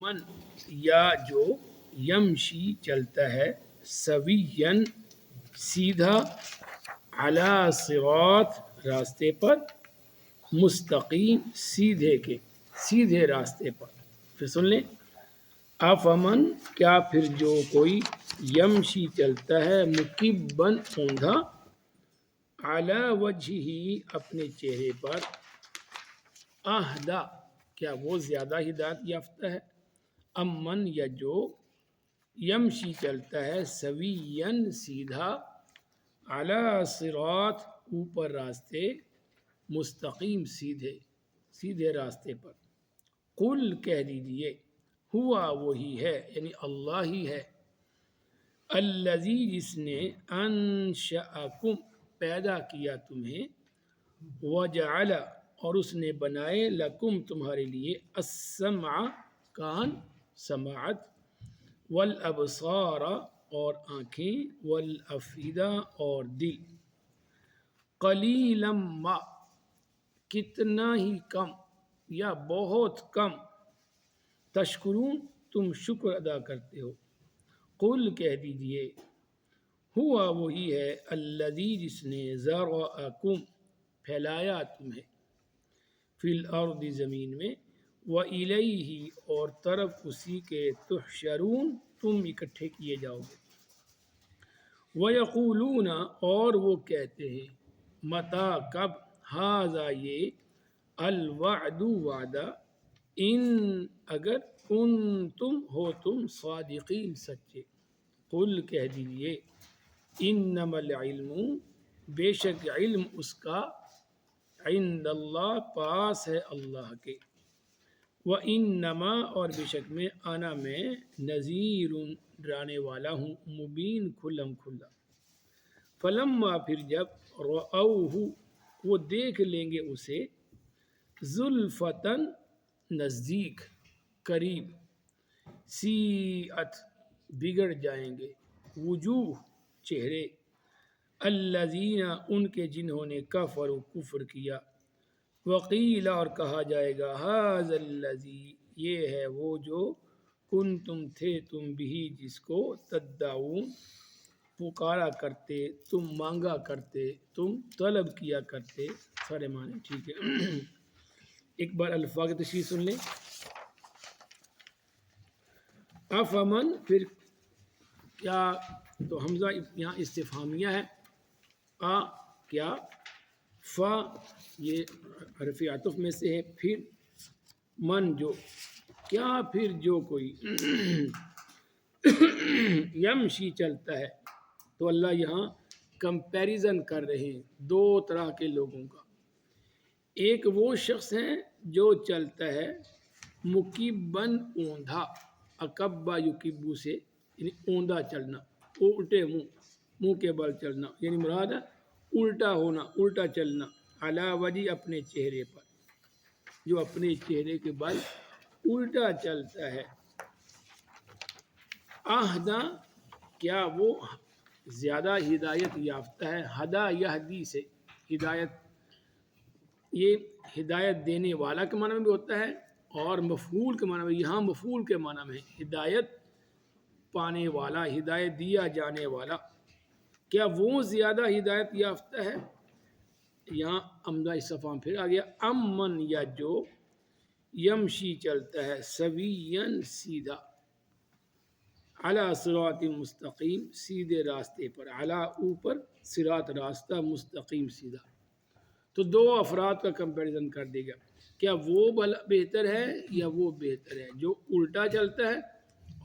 من یا جو یمشی چلتا ہے سوین سیدھا علی صراط راستے پر مستقیم سیدھے راستے پر. پھر سن لیں افمن کیا پھر جو کوئی یمشی چلتا ہے مکبن اوندھا علی وجہہ اپنے چہرے پر اہدا کیا وہ زیادہ ہدایت یافتہ ہے امن یا جو یمشی چلتا ہے سوین سیدھا علی صراط اوپر راستے مستقیم سیدھے راستے پر. قل کہہ دیجئے ہوا وہی ہے یعنی اللہ ہی ہے الذی جس نے انشأکم پیدا کیا تمہیں وجعل اور اس نے بنائے لکم تمہارے لیے السمع کان سماعت والابصار اور آنکھیں والافئدہ اور دل. قلیلا ما کتنا ہی کم یا بہت کم تشکرون تم شکر ادا کرتے ہو. قل کہہ دیجئے ہوا وہی ہے الذی جس نے ذرأکم پھیلایا تمہیں فی الارض زمین میں وَإِلَيْهِ اور طرف اسی کے تحشرون تم اکٹھے کیے جاؤ گے. وَيَقُولُونَ اور وہ کہتے ہیں متی کب ھذا یہ الوعد وعدہ ان اگر کنتم ہو تم صادقین سچے. قل کہہ دیجئے انما العلم بے شک علم اس کا عند اللہ پاس ہے اللہ کے وَإِنَّمَا اور بے شک میں نذیر ڈرانے والا ہوں مبین کھلم کھلا. فلما پھر جب رأوہ وہ دیکھ لیں گے اسے زلفتاً نزدیک قریب سیئت بگڑ جائیں گے وجوہ چہرے الذین ان کے جنہوں نے کفروا کفر کیا وقیل اور کہا جائے گا ھذا الذی یہ ہے وہ جو کنتم تھے تم بھی جس کو تدعون پکارا کرتے تم مانگا کرتے تم طلب کیا کرتے. سارے معنی ٹھیک ہے. ایک بار الفاظ تشریح سن لیں. افمن پھر کیا تو حمزہ یہاں استفہامیہ ہے کیا فا یہ حرف عطف میں سے ہے پھر من جو کیا پھر جو کوئی یمشی چلتا ہے تو اللہ یہاں کمپیریزن کر رہے ہیں دو طرح کے لوگوں کا. ایک وہ شخص ہے جو چلتا ہے مکبن اوندھا اکبا یکبو سے یعنی اوندھا چلنا الٹے منہ کے بل چلنا یعنی مراد الٹا ہونا الٹا چلنا علی وجہ اپنے چہرے پر جو اپنے چہرے کے بل الٹا چلتا ہے. اہدا کیا وہ زیادہ ہدایت یافتہ ہے ہدا یہدی سے ہدایت یہ ہدایت دینے والا کے معنی میں بھی ہوتا ہے اور مفعول کے معنی میں یہاں مفعول کے معنی میں ہدایت پانے والا ہدایت دیا جانے والا. کیا وہ زیادہ ہدایت یافتہ ہے یہاں حمزہ استفہام پھر آ گیا امن یا جو یمشی چلتا ہے سوین سیدھا علی صراط مستقیم سیدھے راستے پر علی اوپر صراط راستہ مستقیم سیدھا. تو دو افراد کا کمپیریزن کر دے گا کیا وہ بہتر ہے یا وہ بہتر ہے جو الٹا چلتا ہے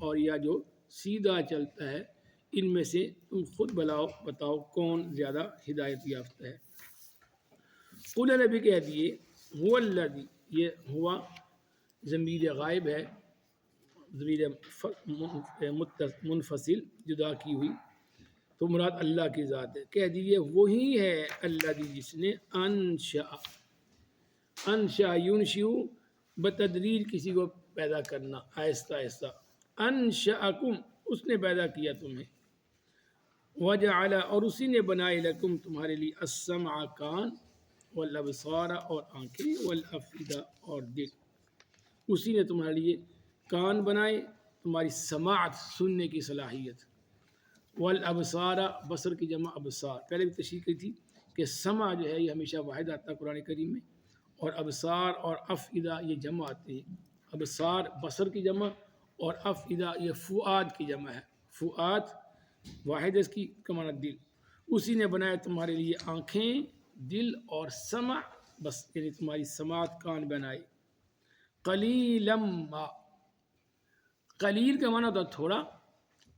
اور یا جو سیدھا چلتا ہے. ان میں سے تم خود بتاؤ کون زیادہ ہدایت یافتہ ہے. قل نبی کہہ دیے هو الذی یہ ہوا ضمیر غائب ہے ضمیر منفصل جدا کی ہوئی تو مراد اللہ کی ذات ہے. کہہ دیجئے وہی ہے الذی جس نے انشا ینشئ بتدریج کسی کو پیدا کرنا آہستہ آہستہ انشأکم اس نے پیدا کیا تمہیں وجعل اور اسی نے بنائے لکم تمہارے لیے السمع کان والابصار اور آنکھیں والافئدہ اور دل. اسی نے تمہارے لیے کان بنائے تمہاری سماعت سننے کی صلاحیت، والابصار بصر کی جمع ابصار، پہلے بھی تشریح کی تھی کہ سمع جو ہے یہ ہمیشہ واحد آتا ہے قرآن کریم میں، اور ابصار اور افئدہ یہ جمع آتے ہیں، ابصار بصر کی جمع اور افئدہ یہ فؤاد کی جمع ہے، فؤاد واحد ہے اس کی کمانہ دل، اسی نے بنایا تمہارے لیے آنکھیں، دل اور سمع، بس یعنی تمہاری سماعت کان بنائے، قلیلا ما، قلیل کا معنی ہوتا ہے تھوڑا،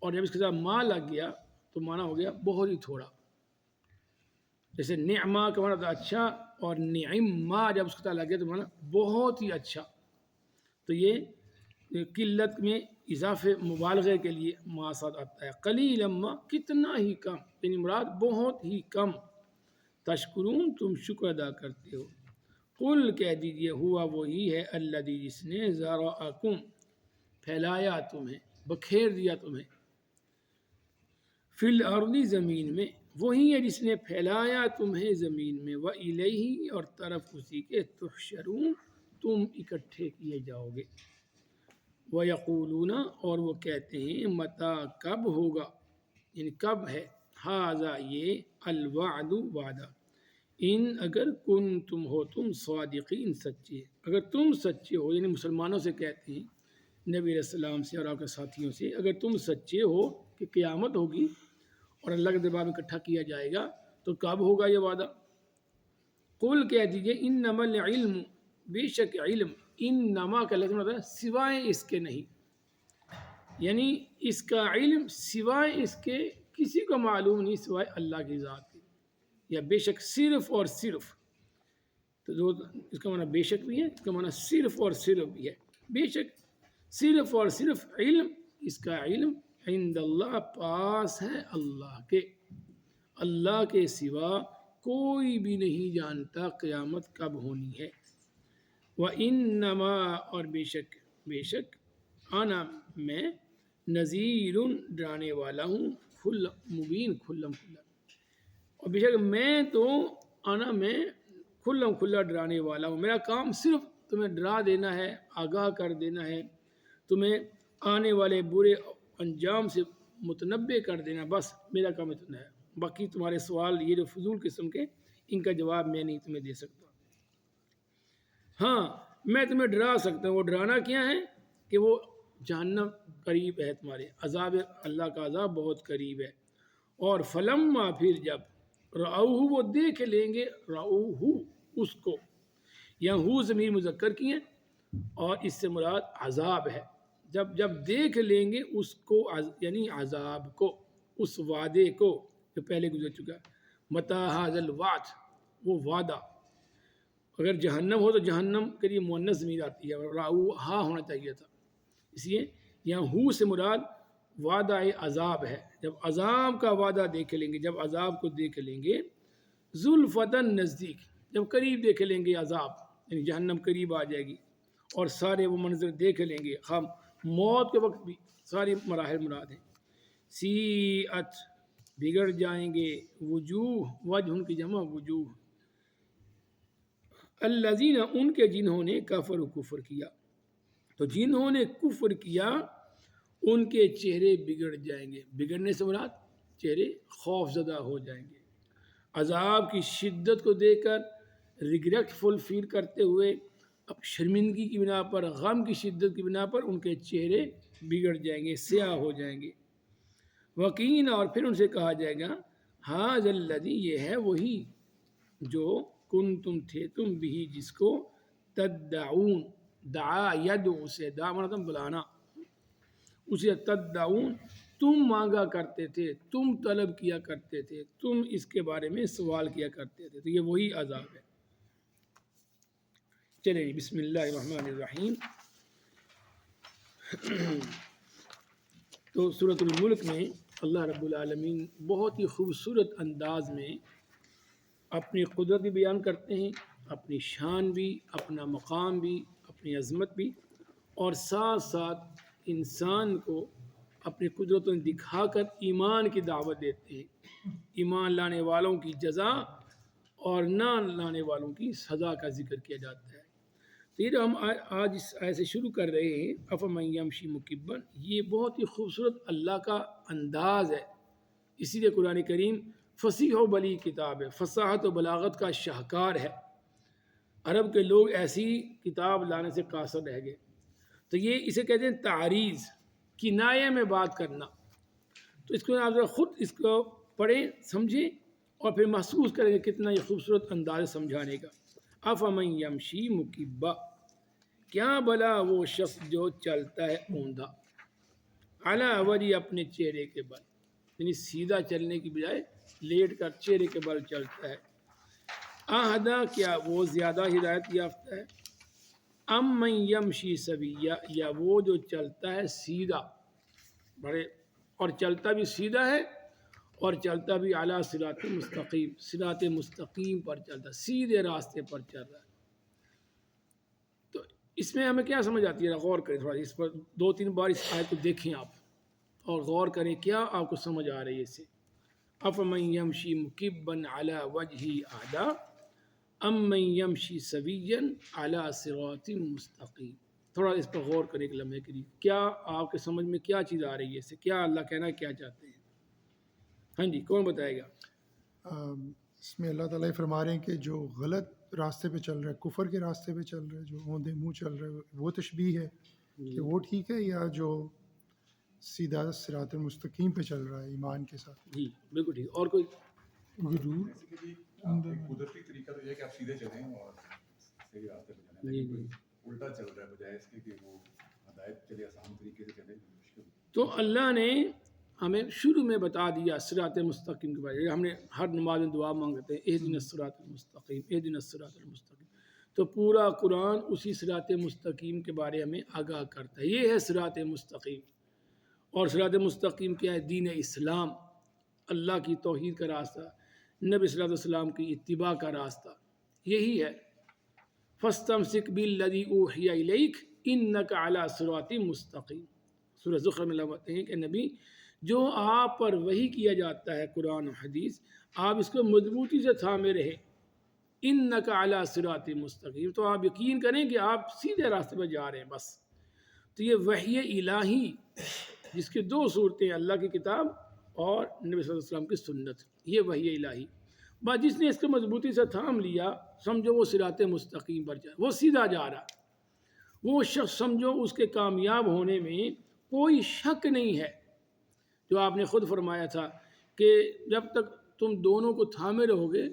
اور جب اس کے ساتھ ما لگ گیا تو معنی ہو گیا بہت ہی تھوڑا، جیسے نعمہ کا معنی ہوتا ہے اچھا، اور نعمہ جب اس کے ساتھ لگ گیا تو معنی بہت ہی اچھا، تو یہ قلت میں اضافے مبالغے کے لیے ما ساتھ آتا ہے، قلیلا ما کتنا ہی کم، یعنی مراد بہت ہی کم، تشکرون تم شکر ادا کرتے ہو، قل کہہ دیجئے ہوا وہی ہے الذی جس نے ذرأکم پھیلایا تمہیں، بکھیر دیا تمہیں، فی الارض زمین میں، وہی ہے جس نے پھیلایا تمہیں زمین میں، وإلیہ اور طرف اسی کے تحشرون تم اکٹھے کیے جاؤ گے، ویقولون اور وہ کہتے ہیں متی کب ہوگا، یعنی کب ہے، ھذا یہ الوعد وعدہ، ان اگر کن تم ہو تم صادقین سچے، اگر تم سچے ہو، یعنی مسلمانوں سے کہتے ہیں نبی علیہ السلام سے اور آپ کے ساتھیوں سے، اگر تم سچے ہو کہ قیامت ہوگی اور اللہ کے دربار میں اکٹھا کیا جائے گا تو کب ہوگا یہ وعدہ، قل کہہ دیجئے انما العلم بے شک علم، انما کا لفظ ہوتا ہے سوائے اس کے نہیں، یعنی اس کا علم سوائے اس کے کسی کو معلوم نہیں سوائے اللہ کی ذات کے، یا بے شک صرف اور صرف، تو اس کا معنی بے شک بھی ہے، اس کا معنی صرف اور صرف بھی ہے، بے شک صرف اور صرف علم، اس کا علم عند اللہ پاس ہے اللہ کے سوا کوئی بھی نہیں جانتا قیامت کب ہونی ہے، وَإِنَّمَا اور بے شک آنا میں نذیر ڈرانے والا ہوں، مبین کھلم کھلا، اور بے شک میں تو آنا میں کھلم کھلا ڈرانے والا ہوں، میرا کام صرف تمہیں ڈرا دینا ہے، آگاہ کر دینا ہے، تمہیں آنے والے برے انجام سے متنبع کر دینا، بس میرا کام اتنا ہے، باقی تمہارے سوال یہ جو فضول قسم کے ان کا جواب میں نہیں تمہیں دے سکتا، ہاں میں تمہیں ڈرا سکتا ہوں، وہ ڈرانا کیا ہے کہ وہ جہنم قریب ہے، تمہارے عذاب، اللہ کا عذاب بہت قریب ہے، اور فلما پھر جب رأوہ وہ دیکھ لیں گے، رأوہ اس کو، یہاں ہو ضمیر مذکر کی ہے اور اس سے مراد عذاب ہے، جب دیکھ لیں گے اس کو، یعنی عذاب کو، اس وعدے کو جو پہلے گزر چکا ہے، متی ھذا الوعد وہ وعدہ، اگر جہنم ہو تو جہنم کے لیے مؤنث ضمیر آتی ہے، اور رأوہا ہونا چاہیے تھا، اس لیے یہاں ہو سے مراد وعدہ عذاب ہے، جب عذاب کا وعدہ دیکھ لیں گے، جب عذاب کو دیکھ لیں گے، زلفتاً نزدیک، جب قریب دیکھ لیں گے عذاب، یعنی جہنم قریب آ جائے گی، اور سارے وہ منظر دیکھ لیں گے، ہم موت کے وقت بھی ساری مراحل مراد ہیں، سیئت بگڑ جائیں گے، وجوہ وجہ ان کی جمع وجوہ، الذین ان کے جنہوں نے کفر کیا، تو جنہوں نے کفر کیا ان کے چہرے بگڑ جائیں گے، بگڑنے سے مراد چہرے خوف زدہ ہو جائیں گے، عذاب کی شدت کو دیکھ کر ریگریٹ فل فیل کرتے ہوئے، اب شرمندگی کی بنا پر، غم کی شدت کی بنا پر ان کے چہرے بگڑ جائیں گے، سیاہ ہو جائیں گے، وقیل اور پھر ان سے کہا جائے گا ھذا الذی یہ ہے وہی جو کنتم تھے تم بھی جس کو تدعون، دعا یدعو سے دعا مطلب بلانا، اسے تدعون تم مانگا کرتے تھے، تم طلب کیا کرتے تھے، تم اس کے بارے میں سوال کیا کرتے تھے، تو یہ وہی عذاب ہے۔ چلیں بسم اللہ الرحمن الرحیم، تو سورۃ الملک میں اللہ رب العالمین بہت ہی خوبصورت انداز میں اپنی قدرت بھی بیان کرتے ہیں، اپنی شان بھی، اپنا مقام بھی، اپنی عظمت بھی، اور ساتھ ساتھ انسان کو اپنی قدرتوں دکھا کر ایمان کی دعوت دیتے ہیں، ایمان لانے والوں کی جزا اور نہ لانے والوں کی سزا کا ذکر کیا جاتا ہے۔ تو یہ جو ہم آج اس آیت سے شروع کر رہے ہیں افمن یمشی مکبن، یہ بہت ہی خوبصورت اللہ کا انداز ہے. اسی لیے قرآن کریم فصیح و بلی کتاب ہے، فصاحت و بلاغت کا شاہکار ہے. عرب کے لوگ ایسی کتاب لانے سے قاصر رہ گئے. تو یہ اسے کہتے ہیں تعریض، کنایے میں بات کرنا. تو اس کو آپ ذرا خود اس کو پڑھیں، سمجھیں اور پھر محسوس کریں کہ کتنا یہ خوبصورت انداز سمجھانے کا. افمن یمشی مکبا، کیا بلا وہ شخص جو چلتا ہے اوندا، علی وجہی اپنے چہرے کے بل، یعنی سیدھا چلنے کی بجائے لیٹ کر چہرے کے بل چلتا ہے. اہدا، کیا وہ زیادہ ہدایت یافتہ ہے، ام من یمشی سویا، یا وہ جو چلتا ہے سیدھا، بڑے اور چلتا بھی سیدھا ہے اور چلتا بھی اعلیٰ صراط مستقیم، صراط مستقیم پر چلتا، سیدھے راستے پر چل رہا ہے. تو اس میں ہمیں کیا سمجھ آتی ہے؟ غور کریں تھوڑا اس پر، 2-3 بار اس آیت کو دیکھیں آپ اور غور کریں کیا آپ کو سمجھ آ رہی ہے اس سے. افمن یمشی مکبا علی وجہہ اہدی ام من یمشی سویا علی صراط مستقیم. تھوڑا اس پر غور کریں ایک لمحے کے لیے، کیا آپ کے سمجھ میں کیا چیز آ رہی ہے اس سے، کیا اللہ کہنا کیا چاہتے ہیں؟ ہاں جی، کون بتائے گا؟ اس میں اللہ تعالیٰ فرما رہے ہیں کہ جو غلط راستے پہ چل رہا ہے، کفر کے راستے پہ چل رہا ہے، جو اوندے منہ چل رہا ہے، وہ تشبیہ ہے کہ وہ ٹھیک ہے، یا جو سیدھا صراط المستقیم پہ چل رہا ہے ایمان کے ساتھ؟ جی بالکل ٹھیک. اور کوئی؟ غرور بیسیکلی ایک قدرتی طریقہ تو یہ ہے کہ آپ سیدھے چلیں اور صحیح راستے پہ چلیں، لیکن کوئی الٹا چل رہا ہے بجائے اس کے کہ وہ ہدایت چلے، آسان طریقے سے چلے، مشکل. تو اللہ نے ہمیں شروع میں بتا دیا صراط مستقیم کے بارے میں. ہم نے ہر نماز میں دعا مانگتے ہیں اہدنا الصراط المستقیم، اہدنا الصراط المستقیم. تو پورا قرآن اسی صراط مستقیم کے بارے میں آگاہ کرتا ہے. یہ ہے صراط مستقیم. اور صراط مستقیم کیا ہے؟ دین اسلام، اللہ کی توحید کا راستہ، نبی صلی اللہ علیہ وسلم کی اتباع کا راستہ، یہی ہے. فاستمسک بالذی اوحی الیک انک علی صراط مستقیم. سورہ زخرف میں اللہ بتاتے ہیں کہ نبی، جو آپ پر وحی کیا جاتا ہے قرآن و حدیث، آپ اس کو مضبوطی سے تھامے رہے. انک علی صراط مستقیم، تو آپ یقین کریں کہ آپ سیدھے راستے پہ جا رہے ہیں بس. تو یہ وحی الہی جس کی 2 صورتیں، اللہ کی کتاب اور نبی صلی اللہ علیہ وسلم کی سنت، یہ وحی الہی. بس جس نے اس کو مضبوطی سے تھام لیا، سمجھو وہ صراط مستقیم پر جائے، وہ سیدھا جا رہا. وہ شخص سمجھو اس کے کامیاب ہونے میں کوئی شک نہیں ہے. جو آپ نے خود فرمایا تھا کہ جب تک تم دونوں کو تھامے رہو گے،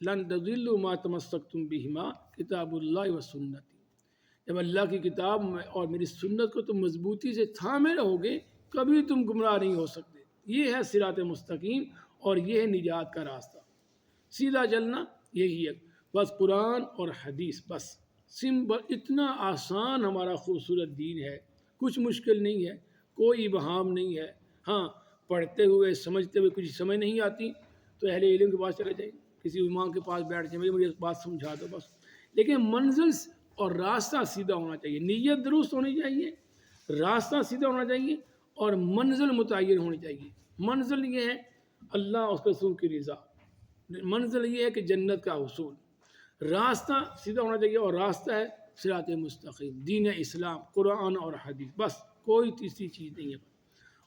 لن تضلوا ما تمسکتم بہما کتاب اللہ و سنتی. جب اللہ کی کتاب اور میری سنت کو تم مضبوطی سے تھامے رہو گے، کبھی تم گمراہ نہیں ہو سکتے. یہ ہے صراط مستقیم اور یہ ہے نجات کا راستہ. سیدھا چلنا یہی ہے، بس قرآن اور حدیث، بس سمپل، اتنا آسان ہمارا خوبصورت دین ہے. کچھ مشکل نہیں ہے، کوئی ابہام نہیں ہے. ہاں، پڑھتے ہوئے سمجھتے ہوئے کچھ سمجھ نہیں آتی تو اہل علم کے پاس چلے جائیں، کسی امام کے پاس بیٹھ جائیں، مجھے بات سمجھا دو بس. لیکن منزل اور راستہ سیدھا ہونا چاہیے، نیت درست ہونی چاہیے، راستہ سیدھا ہونا چاہیے اور منزل متعین ہونی چاہیے. منزل یہ ہے اللہ اور اس کے رسول کی رضا، منزل یہ ہے کہ جنت کا حصول. راستہ سیدھا ہونا چاہیے اور راستہ ہے صراط مستقیم، دین اسلام، قرآن اور حدیث، بس کوئی تیسری چیز نہیں ہے.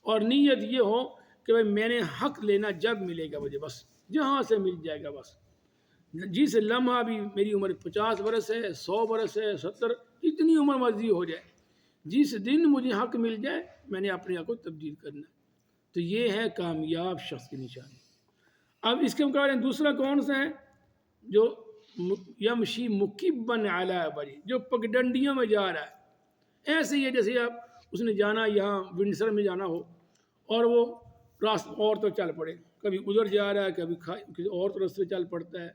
اور نیت یہ ہو کہ بھائی میں نے حق لینا جب ملے گا مجھے، بس جہاں سے مل جائے گا، بس جس لمحہ بھی میری عمر 50 برس ہے، 100 برس ہے، 70، اتنی عمر مرضی ہو جائے، جس دن مجھے حق مل جائے میں نے اپنے آپ کو تبدیل کرنا ہے. تو یہ ہے کامیاب شخص کی نشانی. اب اس کے مقابلے دوسرا کون سا ہے؟ جو یمشی مکبن علی وجہہ، جو پگڈنڈیوں میں جا رہا ہے. ایسے ہی ہے جیسے اب اس نے جانا یہاں ونڈسر میں جانا ہو اور وہ راستہ اور تو چل پڑے، کبھی ادھر جا رہا ہے، کبھی کسی اور تو راستے چل پڑتا ہے.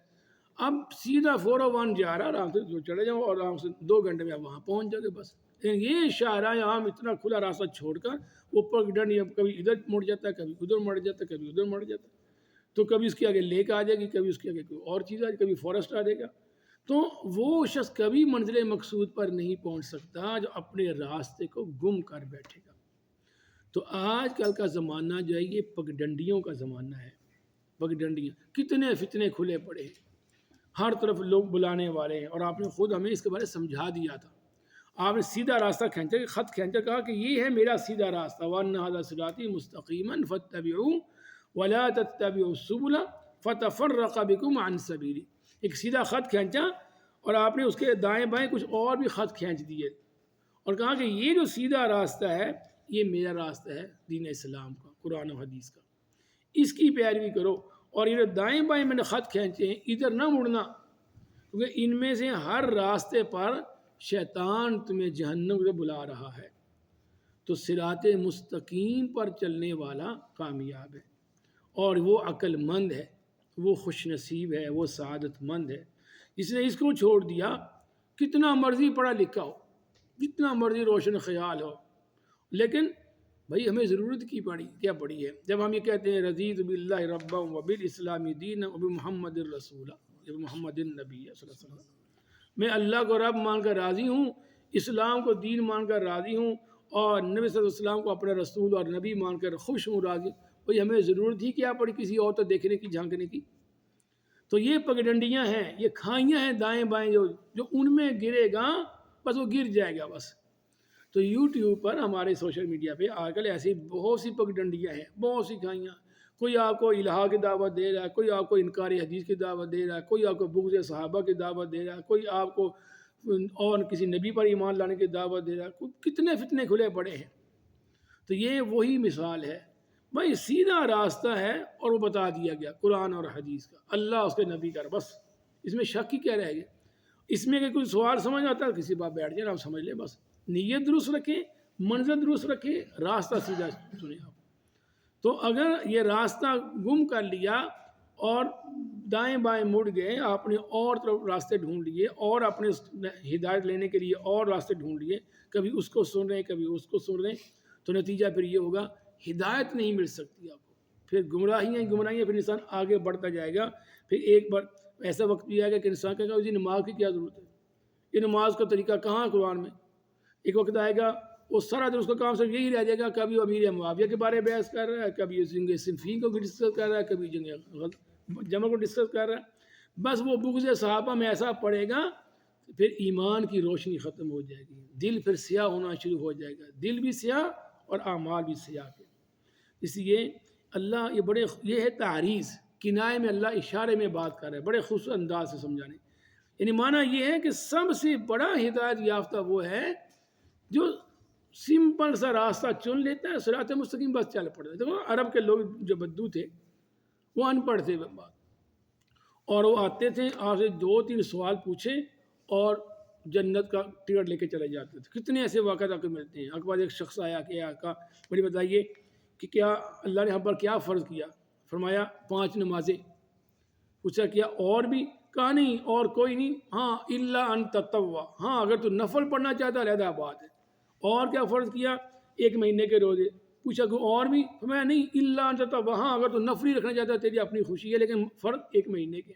اب سیدھا 401 جا رہا ہے، آرام سے جو چلے جاؤ اور آرام سے 2 گھنٹے میں آپ وہاں پہنچ جاؤ گے بس. لیکن یہ شاہراہ عام اتنا کھلا راستہ چھوڑ کر وہ پگڈنڈی کبھی ادھر مڑ جاتا ہے، کبھی ادھر مڑ جاتا ہے، کبھی ادھر مڑ جاتا ہے. تو کبھی اس کے آگے لیک آ جائے گی، کبھی اس کے آگے کوئی اور چیز آ جائے گی، کبھی فارسٹ آ جائے گا. تو وہ شخص کبھی منزل مقصود پر نہیں پہنچ سکتا جو اپنے راستے کو گم کر بیٹھے گا. تو آج کل کا زمانہ جو ہے یہ پگڈنڈیوں کا زمانہ ہے. پگڈنڈیاں، کتنے فتنے کھلے پڑے ہیں. ہر طرف لوگ بلانے والے ہیں، اور آپ نے خود ہمیں اس کے بارے میں سمجھا دیا تھا. آپ نے سیدھا راستہ کھینچا، خط کھینچا، کہا کہ یہ ہے میرا سیدھا راستہ، وَأَنَّ هَذَا صِرَاطِي مُسْتَقِيمًا فَاتَّبِعُوهُ وَلَا تَتَّبِعُوا السُّبُلَ فَتَفَرَّقَ بِكُمْ عَنْ سَبِيلِهِ. ایک سیدھا خط کھینچا، اور آپ نے اس کے دائیں بائیں کچھ اور بھی خط کھینچ دیے، اور کہا کہ یہ جو سیدھا راستہ ہے یہ میرا راستہ ہے دین اسلام کا، قرآن و حدیث کا، اس کی پیروی کرو. اور یہ جو دائیں بائیں میں نے خط کھینچے ہیں ادھر نہ مڑنا، کیونکہ ان میں سے ہر راستے پر شیطان تمہیں جہنم سے بلا رہا ہے. تو صراط مستقیم پر چلنے والا کامیاب ہے، اور وہ عقل مند ہے، وہ خوش نصیب ہے، وہ سعادت مند ہے جس نے اس کو چھوڑ دیا. کتنا مرضی پڑھا لکھا ہو، جتنا مرضی روشن خیال ہو، لیکن بھائی ہمیں ضرورت کی کیا پڑی ہے جب ہم یہ کہتے ہیں رضیت باللہ ربا وبالاسلام دینا وبمحمد الرسول، محمد النبی صلی اللہ علیہ وسلم، میں اللہ کو رب مان کر راضی ہوں، اسلام کو دین مان کر راضی ہوں، اور نبی صلی اللہ علیہ وسلم کو اپنے رسول اور نبی مان کر خوش ہوں، راضی. بھائی ہمیں ضرورت ہی کیا پڑی کسی اور تو دیکھنے کی، جھانکنے کی؟ تو یہ پگڈنڈیاں ہیں، یہ کھائیاں ہیں دائیں بائیں، جو ان میں گرے گا بس وہ گر جائے گا بس. تو یوٹیوب پر ہمارے سوشل میڈیا پہ آج کل ایسی بہت سی پگڈنڈیاں ہیں، بہت سی کھائیاں. کوئی آپ کو الہا کی دعوت دے رہا ہے، کوئی آپ کو انکار حدیث کی دعوت دے رہا ہے، کوئی آپ کو بغض صحابہ کی دعوت دے رہا ہے، کوئی آپ کو اور کسی نبی پر ایمان لانے کی دعوت دے رہا ہے. کتنے فتنے کھلے پڑے ہیں. تو یہ وہی مثال ہے، بھائی سیدھا راستہ ہے اور وہ بتا دیا گیا قرآن اور حدیث کا، اللہ اس کے نبی کا، بس اس میں شک ہی کیا رہے گا؟ اس میں کہ کوئی سوال سمجھ آتا ہے کسی بات بیٹھ جائے آپ سمجھ لیں، بس نیت درست رکھیں، منظر درست رکھیں، راستہ سیدھا چنیں آپ. تو اگر یہ راستہ گم کر لیا اور دائیں بائیں مڑ گئے، آپ نے اور طرف راستے ڈھونڈ لیے، اور اپنے ہدایت لینے کے لیے اور راستے ڈھونڈ لیے، کبھی اس کو سن رہے ہیں کبھی اس کو سن رہے ہیں، تو نتیجہ پھر یہ ہوگا ہدایت نہیں مل سکتی آپ کو، پھر گمراہیاں، پھر انسان آگے بڑھتا جائے گا. پھر ایک بار ایسا وقت بھی آئے گا کہ انسان کہے گا جی نماز کی کیا ضرورت ہے، یہ نماز کا طریقہ کہاں ہے قرآن میں. ایک وقت آئے گا وہ سارا دن اس کا کام صرف یہی رہ جائے گا، کبھی وہ امیر معاویہ کے بارے میں بحث کر رہا ہے، کبھی جنگ صفین کو ڈسکس کر رہا ہے، کبھی جنگ جمع کو ڈسکس کر رہا ہے. بس وہ بغض صحابہ میں ایسا پڑے گا، پھر ایمان کی روشنی ختم ہو جائے گی، دل پھر سیاہ ہونا شروع ہو جائے گا، دل بھی سیاہ اور اعمال بھی سیاہ کے. اس لیے اللہ یہ ہے تعریض، کنائے میں اللہ اشارے میں بات کر رہا ہے، بڑے خوبصورت انداز سے سمجھانے. یعنی معنی یہ ہے کہ سب سے بڑا ہدایت یافتہ وہ ہے جو سمپل سا راستہ چن لیتا ہے، صراط مستقیم، بس چل پڑتا ہے. دیکھو عرب کے لوگ جو بدو تھے وہ ان پڑھ تھے بات، اور وہ آتے تھے آپ سے 2-3 سوال پوچھیں اور جنت کا ٹکٹ لے کے چلے جاتے تھے. کتنے ایسے واقعات آپ کو ملتے ہیں. اکبر ایک شخص آیا کہ آقا بڑی بتائیے کہ کیا اللہ نے ہم پر کیا فرض کیا؟ فرمایا 5 نمازیں. پوچھا کیا اور بھی؟ کہا نہیں اور کوئی نہیں، ہاں الا ان تطوع، ہاں اگر تو نفل پڑھنا چاہتا ہے علیحدہ بات ہے. اور کیا فرض کیا؟ 1 مہینے کے روزے. پوچھا کہ اور بھی؟ میں نہیں الا ان تطوع، ہاں اگر تو نفلی رکھنا چاہتا ہے تیری اپنی خوشی ہے لیکن فرض 1 مہینے کے.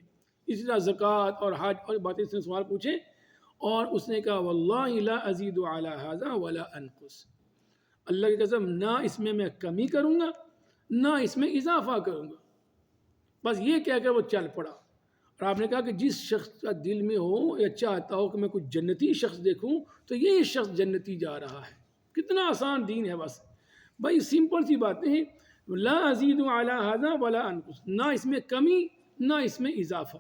اسی طرح زکوٰۃ اور حج اور باتیں سے سوال پوچھے، اور اس نے کہا واللہ لا ازید علی ھذا ولا انقص، اللہ کی قسم نہ اس میں کمی کروں گا نہ اس میں اضافہ کروں گا. بس یہ کہہ کر وہ چل پڑا. اور آپ نے کہا کہ جس شخص کا دل میں ہو یا چاہتا ہو کہ میں کچھ جنتی شخص دیکھوں تو یہ شخص جنتی جا رہا ہے. کتنا آسان دین ہے، بس بھائی سمپل سی باتیں ہیں. لا ازید علی ھذا ولا انقص، نہ اس میں کمی نہ اس میں اضافہ.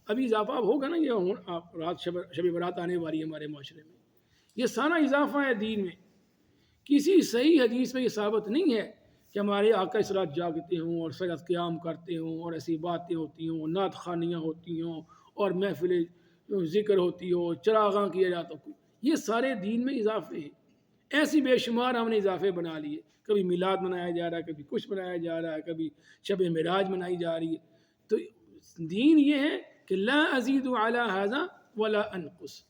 ابھی اضافہ اب ہوگا نا، یہ رات شب برات آنے والی ہے ہمارے معاشرے میں، یہ سارا اضافہ ہے دین میں. کسی صحیح حدیث میں یہ ثابت نہیں ہے کہ ہمارے آقا اس رات جاگتے ہوں اور سجد قیام کرتے ہوں اور ایسی باتیں ہوتی ہوں، نعت خوانیاں ہوتی ہوں اور محفل ذکر ہوتی ہو، چراغاں کیا جاتا ہو. یہ سارے دین میں اضافے ہیں، ایسی بے شمار ہم نے اضافے بنا لیے. کبھی میلاد منایا جا رہا ہے، کبھی کچھ منایا جا رہا ہے، کبھی شب معراج منائی جا رہی ہے. تو دین یہ ہے کہ لا ازید علی ھذا ولا انقص،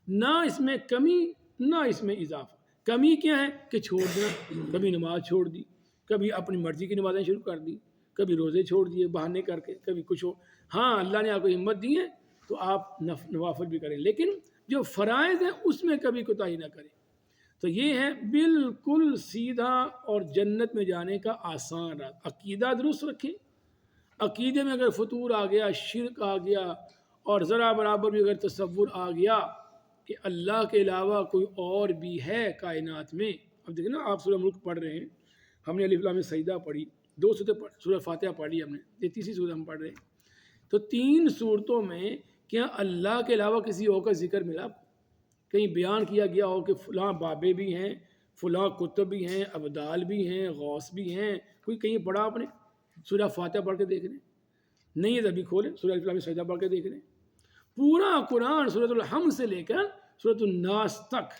نہ اس میں کمی نہ اس میں اضافہ. کمی کیا ہے کہ چھوڑ دینا، کبھی نماز چھوڑ دی، کبھی اپنی مرضی کی نمازیں شروع کر دی، کبھی روزے چھوڑ دیے بہانے کر کے، کبھی کچھ ہو. ہاں اللہ نے آپ کو ہمت دی ہے تو آپ نوافل بھی کریں، لیکن جو فرائض ہیں اس میں کبھی کوتاہی نہ کریں. تو یہ ہے بالکل سیدھا اور جنت میں جانے کا آسان راستہ. عقیدہ درست رکھیں. عقیدے میں اگر فطور آ گیا، شرک آ گیا اور ذرا برابر بھی اگر تصور آ گیا کہ اللہ کے علاوہ کوئی اور بھی ہے کائنات میں. اب دیکھیں نا آپ سورہ ملک پڑھ رہے ہیں, ہم نے الف لام سجدہ پڑھی, 2 صورتیں سورہ فاتحہ پڑھ لی ہم نے, یہ تیسری صورت ہم پڑھ رہے ہیں. تو 3 صورتوں میں کیا اللہ کے علاوہ کسی اور کا ذکر ملا؟ کہیں بیان کیا گیا ہو کہ فلاں بابے بھی ہیں, فلاں کتب بھی ہیں, ابدال بھی ہیں, غوث بھی ہیں؟ کوئی کہیں پڑھا آپ نے؟ سورہ فاتحہ پڑھ کے دیکھ رہے ہیں, نہیں ہے ابھی کھولیں سورہ الف لام سجدہ پڑھ کے دیکھ رہے ہیں. پورا قرآن سورۃ الحمد سے لے کر سورۃ الناس تک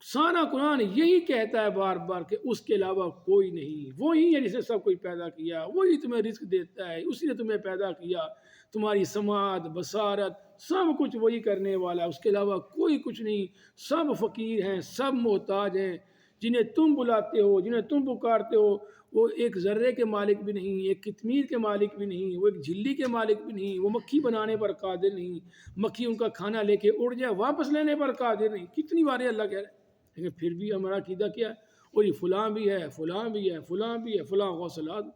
سارا قرآن یہی کہتا ہے بار بار کہ اس کے علاوہ کوئی نہیں, وہی ہے جس نے سب کچھ پیدا کیا, وہی تمہیں رزق دیتا ہے, اسی نے تمہیں پیدا کیا, تمہاری سماعت بصارت سب کچھ وہی کرنے والا ہے, اس کے علاوہ کوئی کچھ نہیں. سب فقیر ہیں, سب محتاج ہیں, جنہیں تم بلاتے ہو, جنہیں تم پکارتے ہو, وہ ایک ذرے کے مالک بھی نہیں, ایک قطمیر کے مالک بھی نہیں, وہ ایک جھلی کے مالک بھی نہیں, وہ مکھی بنانے پر قادر نہیں, مکھی ان کا کھانا لے کے اڑ جائے واپس لینے پر قادر نہیں. کتنی باریں اللہ کہہ رہے ہیں, لیکن پھر بھی ہمارا عقیدہ کیا ہے, اور یہ فلاں بھی ہے, فلاں بھی ہے, فلاں بھی ہے, فلاں غوث اعظم.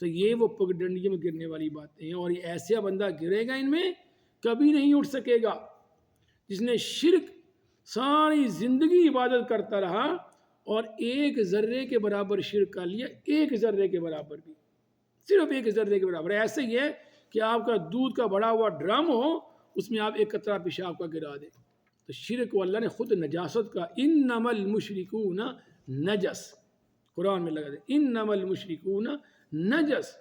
تو یہ وہ پگڈنڈی میں گرنے والی باتیں ہیں, اور یہ ایسا بندہ گرے گا ان میں کبھی نہیں اٹھ سکے گا جس نے شرک ساری زندگی عبادت کرتا رہا اور 1 ذرے کے برابر شرک کر لیا, 1 ذرے کے برابر بھی, صرف 1 ذرے کے برابر. ایسے ہی ہے کہ آپ کا دودھ کا بڑا ہوا ڈرم ہو, اس میں آپ 1 قطرہ پیشاب کا گرا دیں. تو شرک کو اللہ نے خود نجاست کا, انما المشرکون نجس, قرآن میں لگا دے انما المشرکون نجس,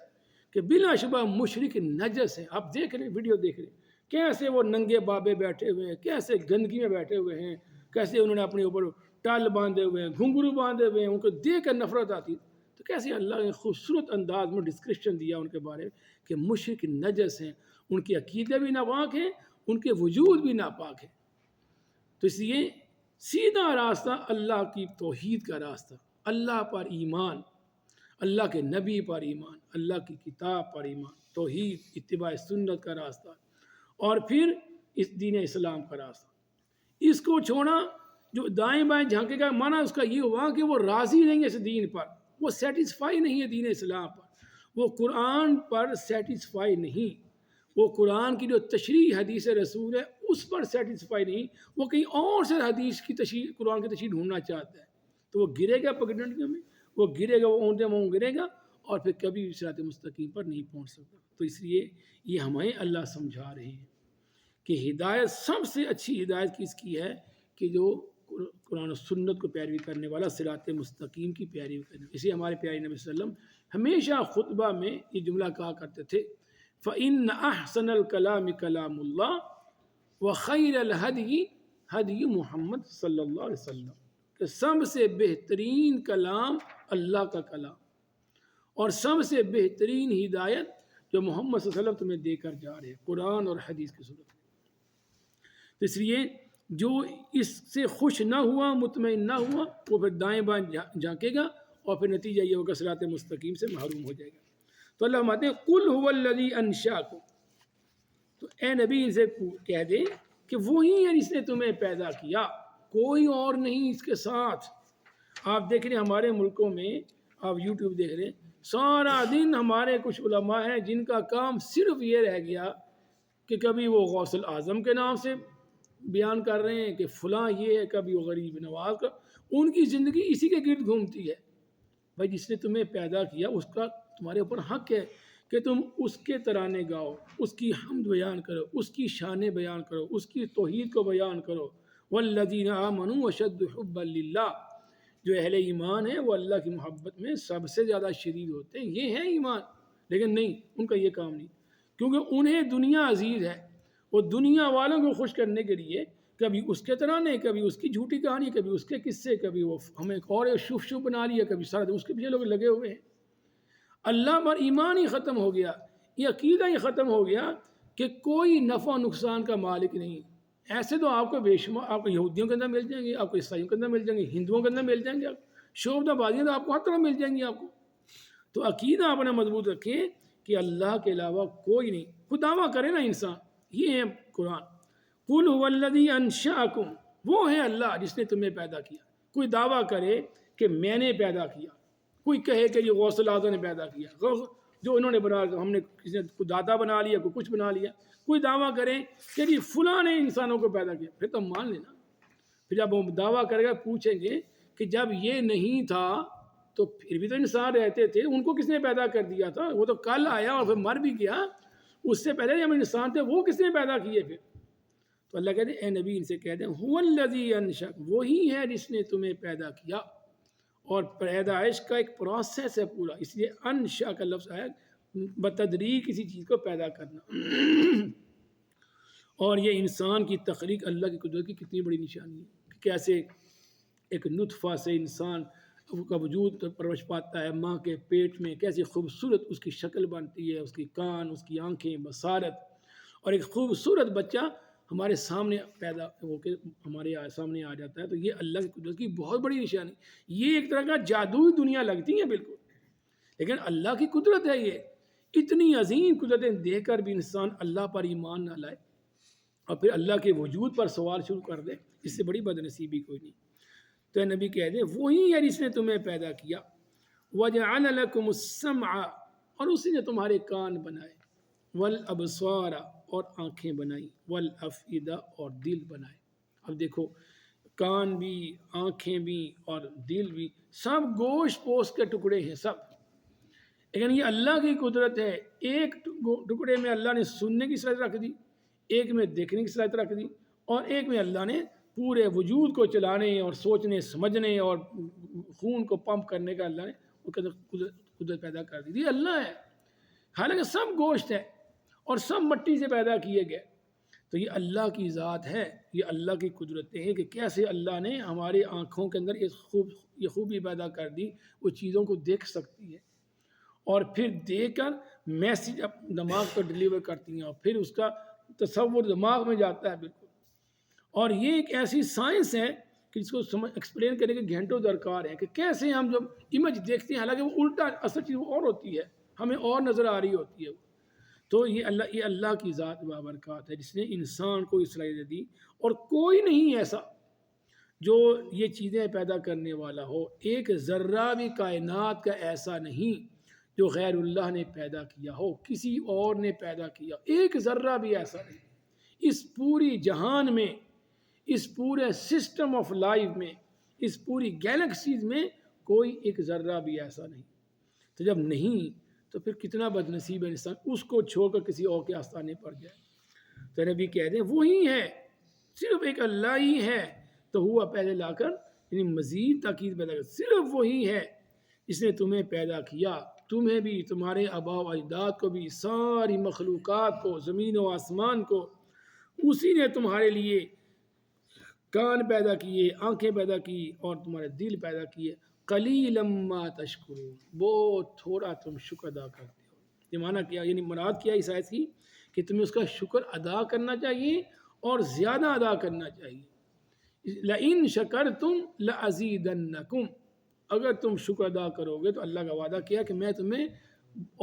کہ بلا شبہ مشرک نجس ہیں. آپ دیکھ رہے ویڈیو دیکھ رہے کیسے وہ ننگے بابے بیٹھے ہوئے ہیں, کیسے گندگی میں بیٹھے ہوئے ہیں, کیسے انہوں نے اپنے اوپر ٹال باندھے ہوئے ہیں, گھنگرو باندھے ہوئے ہیں, ان کو دیکھ کر نفرت آتی. تو کیسے اللہ نے خوبصورت انداز میں ڈسکرپشن دیا ان کے بارے میں کہ مشرک نجس ہیں, ان کے عقیدے بھی ناپاک ہیں, ان کے وجود بھی ناپاک ہے. تو اس لیے سیدھا راستہ اللہ کی توحید کا راستہ, اللہ پر ایمان, اللہ کے نبی پر ایمان, اللہ کی کتاب پر ایمان, توحید, اتباع سنت کا راستہ, اور پھر اس دین اسلام کا راستہ. اس کو چھوڑا جو دائیں بائیں جھانکے گا, مانا اس کا یہ ہوا کہ وہ راضی نہیں ہے اس دین پر, وہ سیٹسفائی نہیں ہے دین اسلام پر, وہ قرآن پر سیٹسفائی نہیں, وہ قرآن کی جو تشریح حدیث رسول ہے اس پر سیٹسفائی نہیں, وہ کہیں اور سے حدیث کی تشریح, قرآن کی تشریح ڈھونڈنا چاہتا ہے. تو وہ گرے گا پگڈنڈیوں میں, وہ گرے گا, وہ اونٹے منہ گرے گا, اور پھر کبھی صراط مستقیم پر نہیں پہنچ سکتا. تو اس لیے یہ ہمیں اللہ سمجھا رہے ہیں کہ ہدایت سب سے اچھی ہدایت کس کی ہے, کہ جو قرآن و سنت کو پیروی کرنے والا, صراط مستقیم کی پیروی کرنے. اسی ہمارے پیارے نبی صلی اللہ علیہ وسلم ہمیشہ خطبہ میں یہ جملہ کہا کرتے تھے, فَإِنَّ أَحْسَنَ الْكَلَامِ كَلَامُ اللَّهِ وَخَيْرَ الْهَدْيِ هَدْيُ محمد صلی اللہ علیہ وسلم, کہ سب سے بہترین کلام اللہ کا کلام, اور سب سے بہترین ہدایت جو محمد صلی اللہ علیہ وسلم تمہیں دے کر جا رہے ہیں قرآن اور حدیث کی صورت میں. تو اس لیے جو اس سے خوش نہ ہوا, مطمئن نہ ہوا, وہ پھر دائیں بائیں جھانکے گا, اور پھر نتیجہ یہ ہوگا صراط مستقیم سے محروم ہو جائے گا. تو اللہ فرماتے ہیں قُلْ هُوَ الَّذِي أَنشَأَكُمْ, تو اے نبی ان سے کہہ دے کہ وہی ہے جس نے تمہیں پیدا کیا, کوئی اور نہیں اس کے ساتھ. آپ دیکھ رہے ہیں ہمارے ملکوں میں, آپ یوٹیوب دیکھ رہے ہیں, سارا دن ہمارے کچھ علماء ہیں جن کا کام صرف یہ رہ گیا کہ کبھی وہ غوث الاعظم کے نام سے بیان کر رہے ہیں کہ فلاں یہ ہے, کبھی وہ غریب نواز کا, ان کی زندگی اسی کے گرد گھومتی ہے. بھائی جس نے تمہیں پیدا کیا اس کا تمہارے اوپر حق ہے کہ تم اس کے ترانے گاؤ, اس کی حمد بیان کرو, اس کی شانیں بیان کرو, اس کی توحید کو بیان کرو. والذین آمنوا اشد حبا للہ, جو اہل ایمان ہیں وہ اللہ کی محبت میں سب سے زیادہ شدید ہوتے ہیں. یہ ہے ایمان, لیکن نہیں, ان کا یہ کام نہیں, کیونکہ انہیں دنیا عزیز ہے. وہ دنیا والوں کو خوش کرنے کے لیے کبھی اس کے ترانے, کبھی اس کی جھوٹی کہانی, کبھی اس کے قصے, کبھی وہ ہمیں اور شوف شوف بنا لیا, کبھی سارا اس کے پیچھے لوگ لگے ہوئے ہیں. اللہ پر ایمان ہی ختم ہو گیا, یہ عقیدہ ہی ختم ہو گیا کہ کوئی نفع و نقصان کا مالک نہیں. ایسے تو آپ کو بے شمار, آپ کو یہودیوں کے اندر مل جائیں گے, آپ کو عیسائیوں کے اندر مل جائیں گے, ہندوؤں کے اندر مل جائیں گے, شعبدہ بازیاں تو آپ کو ہر طرح مل جائیں گی آپ کو. تو عقیدہ اپنا مضبوط رکھیں کہ اللہ کے علاوہ کوئی نہیں. خود دعویٰ کرے نا انسان, یہ ہے قرآن, قُلْ هُوَ الَّذِي أَنشَأَكُمْ, وہ ہے اللہ جس نے تمہیں پیدا کیا. کوئی دعویٰ کرے کہ میں نے پیدا کیا, کوئی کہے کہ یہ غوث الاعظم نے پیدا کیا, جو انہوں نے بنا، ہم نے کسی نے کوئی دادا بنا لیا، کوئی کچھ بنا لیا، کوئی دعویٰ کریں کہ جی فلاں نے انسانوں کو پیدا کیا، پھر تو ہم مان لینا. پھر جب وہ دعویٰ کرے گا پوچھیں گے کہ جب یہ نہیں تھا تو پھر بھی تو انسان رہتے تھے، ان کو کس نے پیدا کر دیا تھا؟ وہ تو کل آیا اور پھر مر بھی گیا، اس سے پہلے جب انسان تھے وہ کس نے پیدا کیے پھر؟ تو اللہ کہتے ہیں اے نبی ان سے کہہ دیں هو الذی انشأ، وہی ہے جس نے تمہیں پیدا کیا. اور پیدائش کا ایک پروسیس ہے پورا، اس لیے انشأ کا لفظ آیا بتدریج کسی چیز کو پیدا کرنا. اور یہ انسان کی تخلیق اللہ کی قدرت کی کتنی بڑی نشانی ہے کہ کیسے ایک نطفہ سے انسان کا وجود پرورش پاتا ہے ماں کے پیٹ میں، کیسی خوبصورت اس کی شکل بنتی ہے، اس کی کان، اس کی آنکھیں، بصارت، اور ایک خوبصورت بچہ ہمارے سامنے پیدا ہو کے ہمارے سامنے آ جاتا ہے. تو یہ اللہ کی قدرت کی بہت بڑی نشانی. یہ ایک طرح کا جادوئی دنیا لگتی ہے بالکل، لیکن اللہ کی قدرت ہے. یہ اتنی عظیم قدرتیں دیکھ کر بھی انسان اللہ پر ایمان نہ لائے اور پھر اللہ کے وجود پر سوال شروع کر دے، اس سے بڑی بدنصیبی کوئی نہیں. تو اے نبی کہہ دیں وہی ہے جس نے تمہیں پیدا کیا. وَجَعَلَ لَكُمُ السَّمْعَ، اور اسی نے تمہارے کان بنائے، وَالْأَبْصَارَ، اور آنکھیں بنائی، وَالْأَفْئِدَةَ، اور دل بنائے. اب دیکھو کان بھی، آنکھیں بھی اور دل بھی سب گوشت پوست کے ٹکڑے ہیں سب، لیکن یہ اللہ کی قدرت ہے. ایک ٹکڑے میں اللہ نے سننے کی صلاحیت رکھ دی، ایک میں دیکھنے کی صلاحیت رکھ دی، اور ایک میں اللہ نے پورے وجود کو چلانے اور سوچنے سمجھنے اور خون کو پمپ کرنے کا اللہ نے قدرت پیدا کر دی. یہ اللہ ہے، حالانکہ سب گوشت ہے اور سب مٹی سے پیدا کیے گئے. تو یہ اللہ کی ذات ہے، یہ اللہ کی قدرتیں ہیں کہ کیسے اللہ نے ہمارے آنکھوں کے اندر یہ خوبی پیدا کر دی، وہ چیزوں کو دیکھ سکتی ہے اور پھر دیکھ کر میسیج دماغ کو ڈیلیور کرتی ہیں اور پھر اس کا تصور دماغ میں جاتا ہے بالکل. اور یہ ایک ایسی سائنس ہے کہ جس کو ایکسپلین کرنے کے گھنٹوں درکار ہے کہ کیسے ہم جب امیج دیکھتے ہیں، حالانکہ وہ الٹا اصل چیز وہ اور ہوتی ہے، ہمیں اور نظر آ رہی ہوتی ہے. تو یہ اللہ کی ذات بابرکات ہے جس نے انسان کو صلاحیت دی، اور کوئی نہیں ایسا جو یہ چیزیں پیدا کرنے والا ہو. ایک ذرہ بھی کائنات کا ایسا نہیں جو غیر اللہ نے پیدا کیا ہو، کسی اور نے پیدا کیا، ایک ذرہ بھی ایسا نہیں. اس پوری جہان میں، اس پورے سسٹم آف لائف میں، اس پوری گیلیکسیز میں کوئی ایک ذرہ بھی ایسا نہیں. تو جب نہیں تو پھر کتنا بدنصیب ہے انسان اس کو چھوڑ کر کسی اور کے آستانے پر جائے. تو نبی کہہ دیں وہی ہے، صرف ایک اللہ ہی ہے. تو ہوا پہلے لا کر یعنی مزید تاکید پیدا کر، صرف وہی ہے جس نے تمہیں پیدا کیا، تمہیں بھی، تمہارے آباء و اجداد کو بھی، ساری مخلوقات کو، زمین و آسمان کو. اسی نے تمہارے لیے کان پیدا کیے، آنکھیں پیدا کی اور تمہارے دل پیدا کیے. قلیلا ما تشکرون، بہت تھوڑا تم شکر ادا کرتے ہو. یہ معنی کیا، یعنی مراد کیا اس آیت کی کہ تمہیں اس کا شکر ادا کرنا چاہیے اور زیادہ ادا کرنا چاہیے. لئن شکرتم لازیدنکم، اگر تم شکر ادا کرو گے تو اللہ کا وعدہ کیا کہ میں تمہیں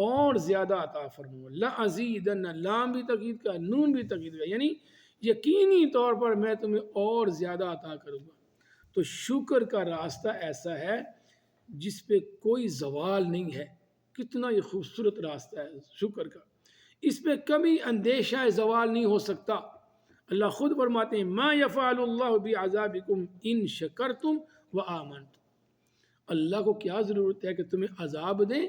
اور زیادہ عطا فرماؤں گا. لازیدن، لام بھی تاکید کا، نون بھی تاکید کا، یعنی یقینی طور پر میں تمہیں اور زیادہ عطا کروں گا. تو شکر کا راستہ ایسا ہے جس پہ کوئی زوال نہیں ہے. کتنا یہ خوبصورت راستہ ہے شکر کا، اس پہ کبھی اندیشہ زوال نہیں ہو سکتا. اللہ خود فرماتے ہیں ما یفعل اللہ بعذابکم ان شکرتم وآمنتم. اللہ کو کیا ضرورت ہے کہ تمہیں عذاب دیں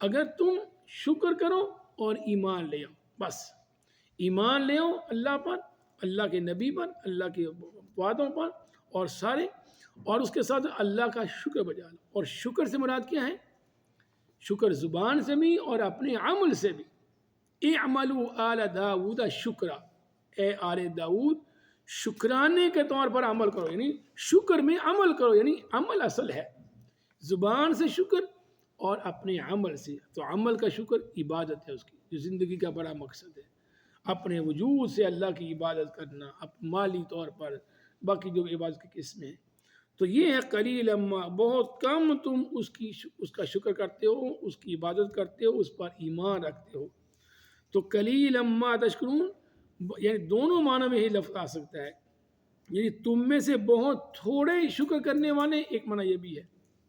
اگر تم شکر کرو اور ایمان لے آؤ. بس ایمان لے آؤ اللہ پر، اللہ کے نبی پر، اللہ کے وعدوں پر اور سارے، اور اس کے ساتھ اللہ کا شکر بجا لو. اور شکر سے مراد کیا ہے؟ شکر زبان سے بھی اور اپنے عمل سے بھی. اعملوا آل داود شکرا، اے آل داود شکرانے کے طور پر عمل کرو، یعنی شکر میں عمل کرو، یعنی عمل اصل ہے. زبان سے شکر اور اپنے عمل سے. تو عمل کا شکر عبادت ہے اس کی، جو زندگی کا بڑا مقصد ہے. اپنے وجود سے اللہ کی عبادت کرنا، مالی طور پر، باقی جو عبادت کی قسمیں ہیں. تو یہ ہے قلیل اما، بہت کم تم اس کا شکر کرتے ہو، اس کی عبادت کرتے ہو، اس پر ایمان رکھتے ہو. تو قلیل اما تشکرون، یعنی دونوں معنی میں ہی لفظ آ سکتا ہے، یعنی تم میں سے بہت تھوڑے شکر کرنے والے. ایک معنی یہ بھی ہے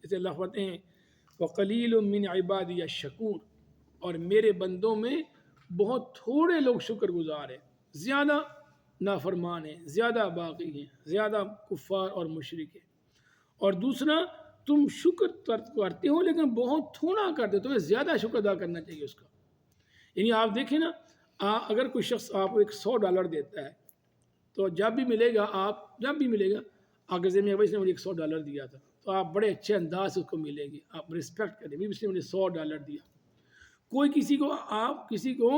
جیسے اللہ فرماتے ہیں وَقَلِيلٌ مِّنْ عِبَادِيَ الشَّكُورُ، اور میرے بندوں میں بہت تھوڑے لوگ شکر گزار ہیں، زیادہ نافرمان ہیں، زیادہ باغی ہیں، زیادہ کفار اور مشرک ہیں۔ اور دوسرا، تم شکر کرتے ہو لیکن بہت تھوڑا کرتے ہو، تمہیں زیادہ شکر ادا کرنا چاہیے اس کا۔ یعنی آپ دیکھیں نا، اگر کوئی شخص آپ کو ایک $100 دیتا ہے تو جب بھی ملے گا آگے سے میں بھائی اس نے مجھے $100 دیا تھا تو آپ بڑے اچھے انداز سے اس کو ملیں گے، آپ رسپیکٹ کریں گے، اس نے مجھے $100 دیا۔ کوئی کسی کو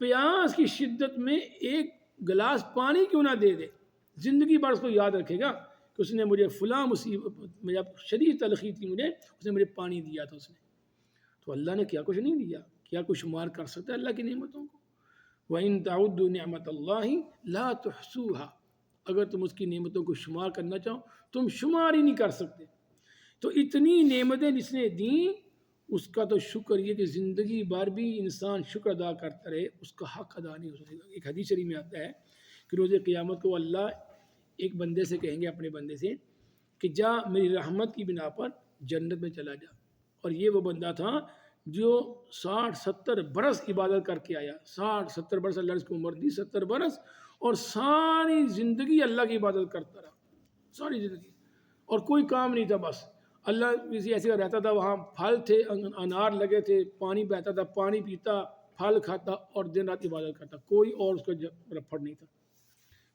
پیاس کی شدت میں ایک گلاس پانی کیوں نہ دے دے، زندگی بھر اس کو یاد رکھے گا کہ اس نے مجھے فلاں مصیبت میں جب شدید تلخی تھی مجھے، اس نے مجھے پانی دیا تھا اس نے۔ تو اللہ نے کیا کچھ نہیں دیا، کیا کوئی شمار کر سکتا ہے اللہ کی نعمتوں کو؟ وَإِن تَعُدُّوا نِعْمَةَ اللَّهِ لَا تُحْصُوهَا، اگر تم اس کی نعمتوں کو شمار کرنا چاہو تم شمار ہی نہیں کر سکتے۔ تو اتنی نعمتیں جس نے دیں اس کا تو شکر یہ کہ زندگی بھر بھی انسان شکر ادا کرتا رہے، اس کا حق ادا نہیں ہو سکے گا۔ ایک حدیث شریف میں آتا ہے کہ روز قیامت کو اللہ ایک بندے سے کہیں گے، اپنے بندے سے، کہ جا میری رحمت کی بنا پر جنت میں چلا جا۔ اور یہ وہ بندہ تھا جو 60-70 برس عبادت کر کے آیا، 60-70 برس اللہ نے اس کو عمر دی، 70 برس، اور ساری زندگی اللہ کی عبادت کرتا رہا، ساری زندگی، اور کوئی کام نہیں تھا، بس اللہ کسی ایسے کا رہتا تھا، وہاں پھل تھے، انار لگے تھے، پانی بہتا تھا، پانی پیتا، پھل کھاتا اور دن رات عبادت کرتا، کوئی اور اس کا رفڑ نہیں تھا،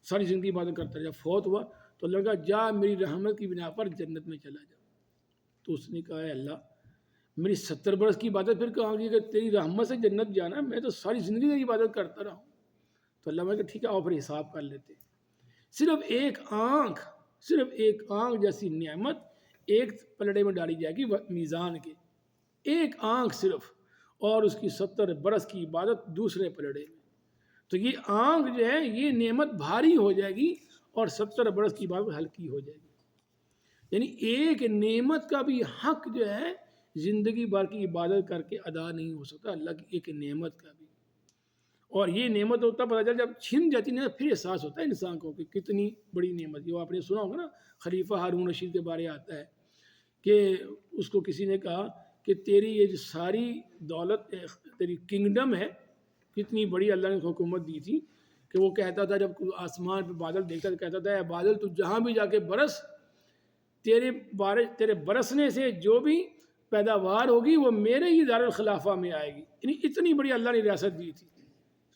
ساری زندگی عبادت کرتا رہا۔ جب فوت ہوا تو اللہ کہا جا میری رحمت کی بنا پر جنت میں چلا جا۔ تو اس نے کہا ہے اللہ میری 70 برس کی عبادت پھر کہاں گی کہ تیری رحمت سے جنت جانا، میں تو ساری زندگی تیری عبادت کرتا رہا ہوں۔ تو اللہ نے کہا ٹھیک ہے آؤ پھر حساب کر لیتے۔ صرف ایک آنکھ جیسی نعمت ایک پلڑے میں ڈالی جائے گی میزان کے، ایک آنکھ صرف، اور اس کی 70 برس کی عبادت دوسرے پلڑے میں۔ تو یہ آنکھ جو ہے یہ نعمت بھاری ہو جائے گی اور 70 برس کی عبادت ہلکی ہو جائے گی۔ یعنی ایک نعمت کا بھی حق جو ہے زندگی بھر کی عبادت کر کے ادا نہیں ہو سکتا، اللہ کی ایک نعمت کا بھی۔ اور یہ نعمت ہوتا پتہ چلا جب چھن جاتی ہے پھر احساس ہوتا ہے انسان کو کہ کتنی بڑی نعمت ہے۔ وہ آپ نے سنا ہوگا نا، خلیفہ ہارون رشید کے بارے آتا ہے کہ اس کو کسی نے کہا کہ تیری یہ جو ساری دولت تیری کنگڈم ہے، کتنی بڑی اللہ نے حکومت دی تھی، کہ وہ کہتا تھا جب آسمان پہ بادل دیکھتا تو کہتا تھا اے بادل تو جہاں بھی جا کے برس، تیرے برسنے سے جو بھی پیداوار ہوگی وہ میرے ہی دار الخلافہ میں آئے گی۔ یعنی اتنی بڑی اللہ نے ریاست دی تھی۔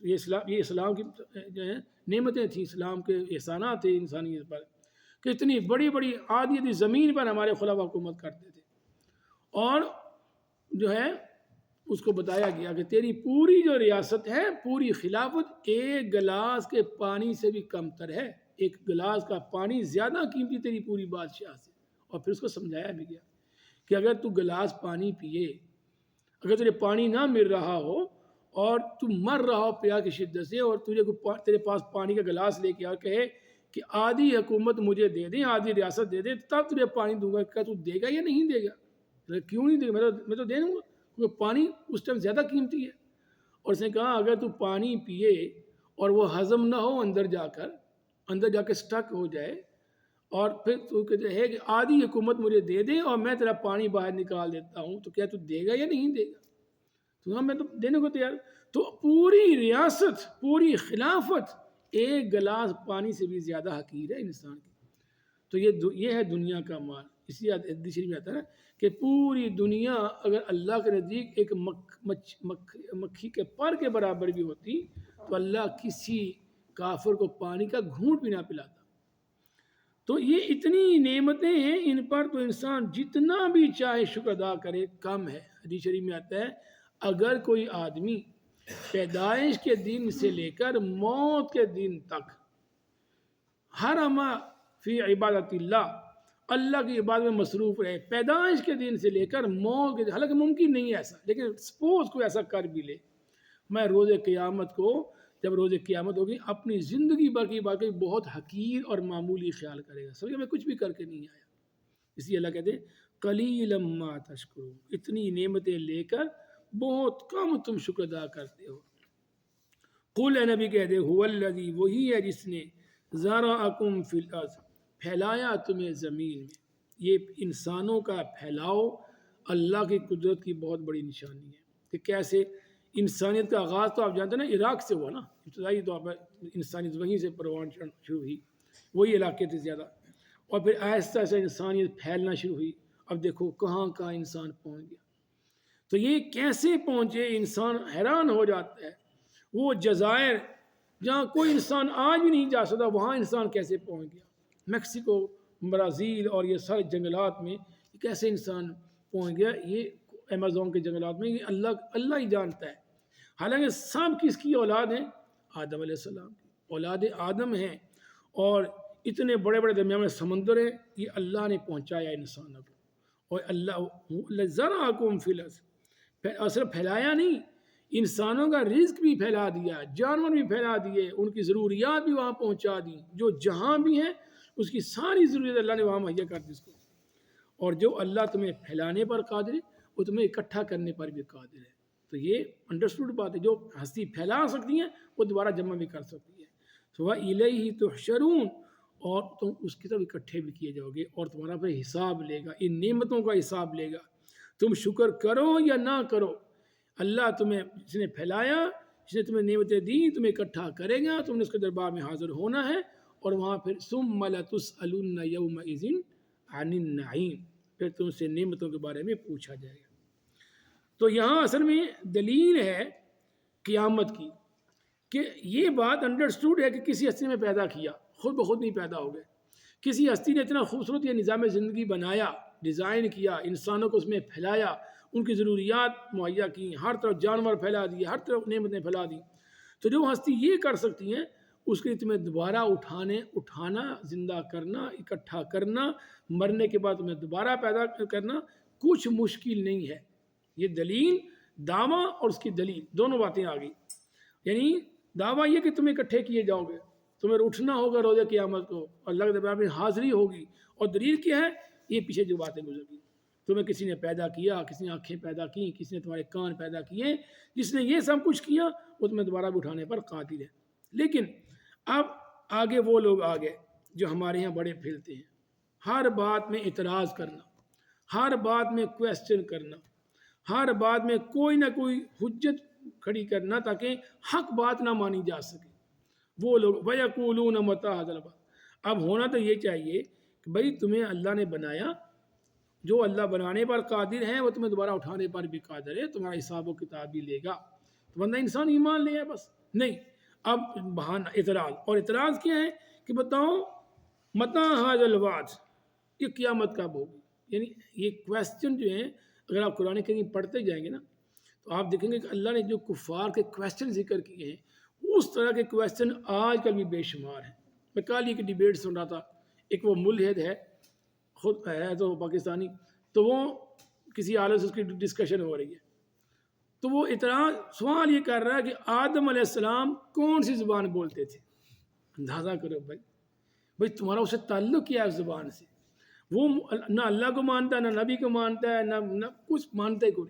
یہ اسلام کی جو ہے نعمتیں تھیں، اسلام کے احسانات تھے انسانیت پر، کہ اتنی بڑی بڑی آدھی زمین پر ہمارے خلافہ حکومت کرتے تھے۔ اور جو ہے اس کو بتایا گیا کہ تیری پوری جو ریاست ہے، پوری خلافت ایک گلاس کے پانی سے بھی کم تر ہے، ایک گلاس کا پانی زیادہ قیمتی تیری پوری بادشاہ سے۔ اور پھر اس کو سمجھایا بھی گیا کہ اگر تو گلاس پانی پیے، اگر تجھے پانی نہ مل رہا ہو اور تو مر رہا ہو پیاس کی شدت سے، اور تیرے پاس پانی کا گلاس لے کے اور کہے کہ آدھی حکومت مجھے دے دیں، آدھی ریاست دے دیں، تب تجھے پانی دوں گا، کیا تو دے گا یا نہیں دے گا؟ کیوں نہیں دے گا؟ میں تو دے دوں گا، کیونکہ پانی اس ٹائم زیادہ قیمتی ہے۔ اور اس نے کہا اگر تو پانی پیے اور وہ ہضم نہ ہو، اندر جا کے سٹک ہو جائے، اور پھر تو کہتے ہیں کہ آدھی حکومت مجھے دے دے اور میں تیرا پانی باہر نکال دیتا ہوں، تو کیا تو دے گا یا نہیں دے گا؟ تو کہا میں تو دینے کو تیار۔ تو پوری ریاست، پوری خلافت ایک گلاس پانی سے بھی زیادہ حقیر ہے انسان کی۔ تو یہ ہے دنیا کا مال۔ اسی حدیث شریف میں آتا ہے نا کہ پوری دنیا اگر اللہ کے نزدیک ایک مکھی کے پر کے برابر بھی ہوتی تو اللہ کسی کافر کو پانی کا گھونٹ بھی نہ پلاتا۔ تو یہ اتنی نعمتیں ہیں، ان پر تو انسان جتنا بھی چاہے شکر ادا کرے کم ہے۔ حدیث شریف میں آتا ہے اگر کوئی آدمی پیدائش کے دن سے لے کر موت کے دن تک حرم فی عبادت اللہ کی عبادت میں مصروف رہے، پیدائش کے دن سے لے کر موت کے، حالانکہ ممکن نہیں ہے ایسا، لیکن سپوز کوئی ایسا کر بھی لے، میں روز قیامت کو، جب روز قیامت ہوگی، اپنی زندگی بھر کی باقی بہت حقیر اور معمولی خیال کرے گا، سمجھے میں کچھ بھی کر کے نہیں آیا۔ اس لیے اللہ کہتے ہیں قلیلا ما تشکرون، اتنی نعمتیں لے کر بہت کم تم شکر ادا کرتے ہو۔ قل اے نبی کہہ دے هو الذی، وہی ہے جس نے ذرأکم فی الارض، پھیلایا تمہیں زمین میں۔ یہ انسانوں کا پھیلاؤ اللہ کی قدرت کی بہت بڑی نشانی ہے کہ کیسے انسانیت کا آغاز تو آپ جانتے ہیں نا عراق سے ہوا نا، ابتدائی طور پر انسانیت وہیں سے پروان شروع ہوئی، وہی علاقے تھے زیادہ، اور پھر آہستہ آہستہ انسانیت پھیلنا شروع ہوئی. اب دیکھو کہاں کہاں انسان پہنچ گیا. تو یہ کیسے پہنچے، انسان حیران ہو جاتا ہے. وہ جزائر جہاں کوئی انسان آج بھی نہیں جا سکتا، وہاں انسان کیسے پہنچ گیا. میکسیکو، برازیل اور یہ سارے جنگلات میں کیسے انسان پہنچ گیا، یہ ایمیزون کے جنگلات میں، یہ اللہ ہی جانتا ہے. حالانکہ سب کس کی اولاد ہیں؟ آدم علیہ السلام کی اولاد آدم ہیں، اور اتنے بڑے بڑے درمیان میں سمندر ہیں، یہ اللہ نے پہنچایا انسانوں کو. اور اللہ ذرأکم فی الارض، صرف پھیلایا نہیں، انسانوں کا رزق بھی پھیلا دیا، جانور بھی پھیلا دیے، ان کی ضروریات بھی وہاں پہنچا دی. جو جہاں بھی ہیں اس کی ساری ضروریات اللہ نے وہاں مہیا کر دی اس کو. اور جو اللہ تمہیں پھیلانے پر قادر ہے وہ تمہیں اکٹھا کرنے پر بھی قادر ہے. تو یہ انڈرسٹوڈ بات ہے، جو ہستی پھیلا سکتی ہیں وہ دوبارہ جمع بھی کر سکتی ہے. وَإِلَيْهِ تُحْشَرُونَ، اور تم اس کی طرف اکٹھے بھی کیے جاؤ گے، اور تمہارا پھر حساب لے گا، ان نعمتوں کا حساب لے گا. تم شکر کرو یا نہ کرو، اللہ تمہیں جس نے پھیلایا، جس نے تمہیں نعمتیں دی، تمہیں اکٹھا کرے گا، تم نے اس کے دربار میں حاضر ہونا ہے. اور وہاں پھر ثُمَّ لَتُسْأَلُنَّ يَوْمَئِذٍ عَنِ النَّعِيمِ، پھر تم سے نعمتوں کے بارے میں پوچھا جائے گا. تو یہاں اصل میں دلیل ہے قیامت کی، کہ یہ بات انڈرسٹوڈ ہے کہ کسی ہستی میں پیدا کیا، خود بخود نہیں پیدا ہو گئے. کسی ہستی نے اتنا خوبصورت یہ نظام زندگی بنایا، ڈیزائن کیا، انسانوں کو اس میں پھیلایا، ان کی ضروریات مہیا کی، ہر طرف جانور پھیلا دیے، ہر طرف نعمتیں پھیلا دی. تو جو ہستی یہ کر سکتی ہیں، اس کے لیے تمہیں دوبارہ اٹھانا، زندہ کرنا، اکٹھا کرنا، مرنے کے بعد تمہیں دوبارہ پیدا کرنا کچھ مشکل نہیں ہے. یہ دلیل، دعویٰ اور اس کی دلیل دونوں باتیں آ گئی. یعنی دعویٰ یہ کہ تم اکٹھے کیے جاؤ گے، تمہیں اٹھنا ہوگا روز قیامت کو، اللہ کے دربار میں حاضری ہوگی. اور دلیل کیا ہے؟ یہ پیچھے جو باتیں گزر گئی. تمہیں کسی نے پیدا کیا، کسی نے آنکھیں پیدا کی، کسی نے تمہارے کان پیدا کیے، جس نے یہ سب کچھ کیا وہ تمہیں دوبارہ بھی اٹھانے پر قادر ہے. لیکن اب آگے وہ لوگ آ گئے جو ہمارے یہاں بڑے پھیلتے ہیں، ہر بات میں اعتراض کرنا، ہر بات میں کویسچن کرنا، ہر بات میں کوئی نہ کوئی حجت کھڑی کرنا تاکہ حق بات نہ مانی جا سکے. وہ لوگ وَيَقُولُونَ مَتَىٰ هَٰذَا الْوَعْدُ. اب ہونا تو یہ چاہیے کہ بھائی تمہیں اللہ نے بنایا، جو اللہ بنانے پر قادر ہے وہ تمہیں دوبارہ اٹھانے پر بھی قادر ہے، تمہارا حساب و کتاب بھی لے گا. تو بندہ انسان ایمان لے ہے بس نہیں. اب بہانہ اعتراض، اور اعتراض کیا ہے کہ بتاؤ مَتَىٰ هَٰذَا الْوَعْدُ، یہ قیامت کب ہوگی. یعنی یہ کویسچن جو ہیں، اگر آپ قرآن کریم پڑھتے جائیں گے نا تو آپ دیکھیں گے کہ اللہ نے جو کفار کے کویسچن ذکر کیے ہیں، اس طرح کے کویسچن آج کل بھی بے شمار ہیں. میں کل ایک ڈیبیٹ سن رہا تھا، ایک وہ ملحد ہے، خود ہے تو پاکستانی، تو وہ کسی عالم سے اس کی ڈسکشن ہو رہی ہے، تو وہ اعتراض سوال یہ کر رہا ہے کہ آدم علیہ السلام کون سی زبان بولتے تھے. اندازہ کرو بھائی تمہارا اسے تعلق کیا ہے اس زبان سے. وہ نہ اللہ کو مانتا ہے، نہ نبی کو مانتا ہے، نہ کچھ مانتا ہے کوئی.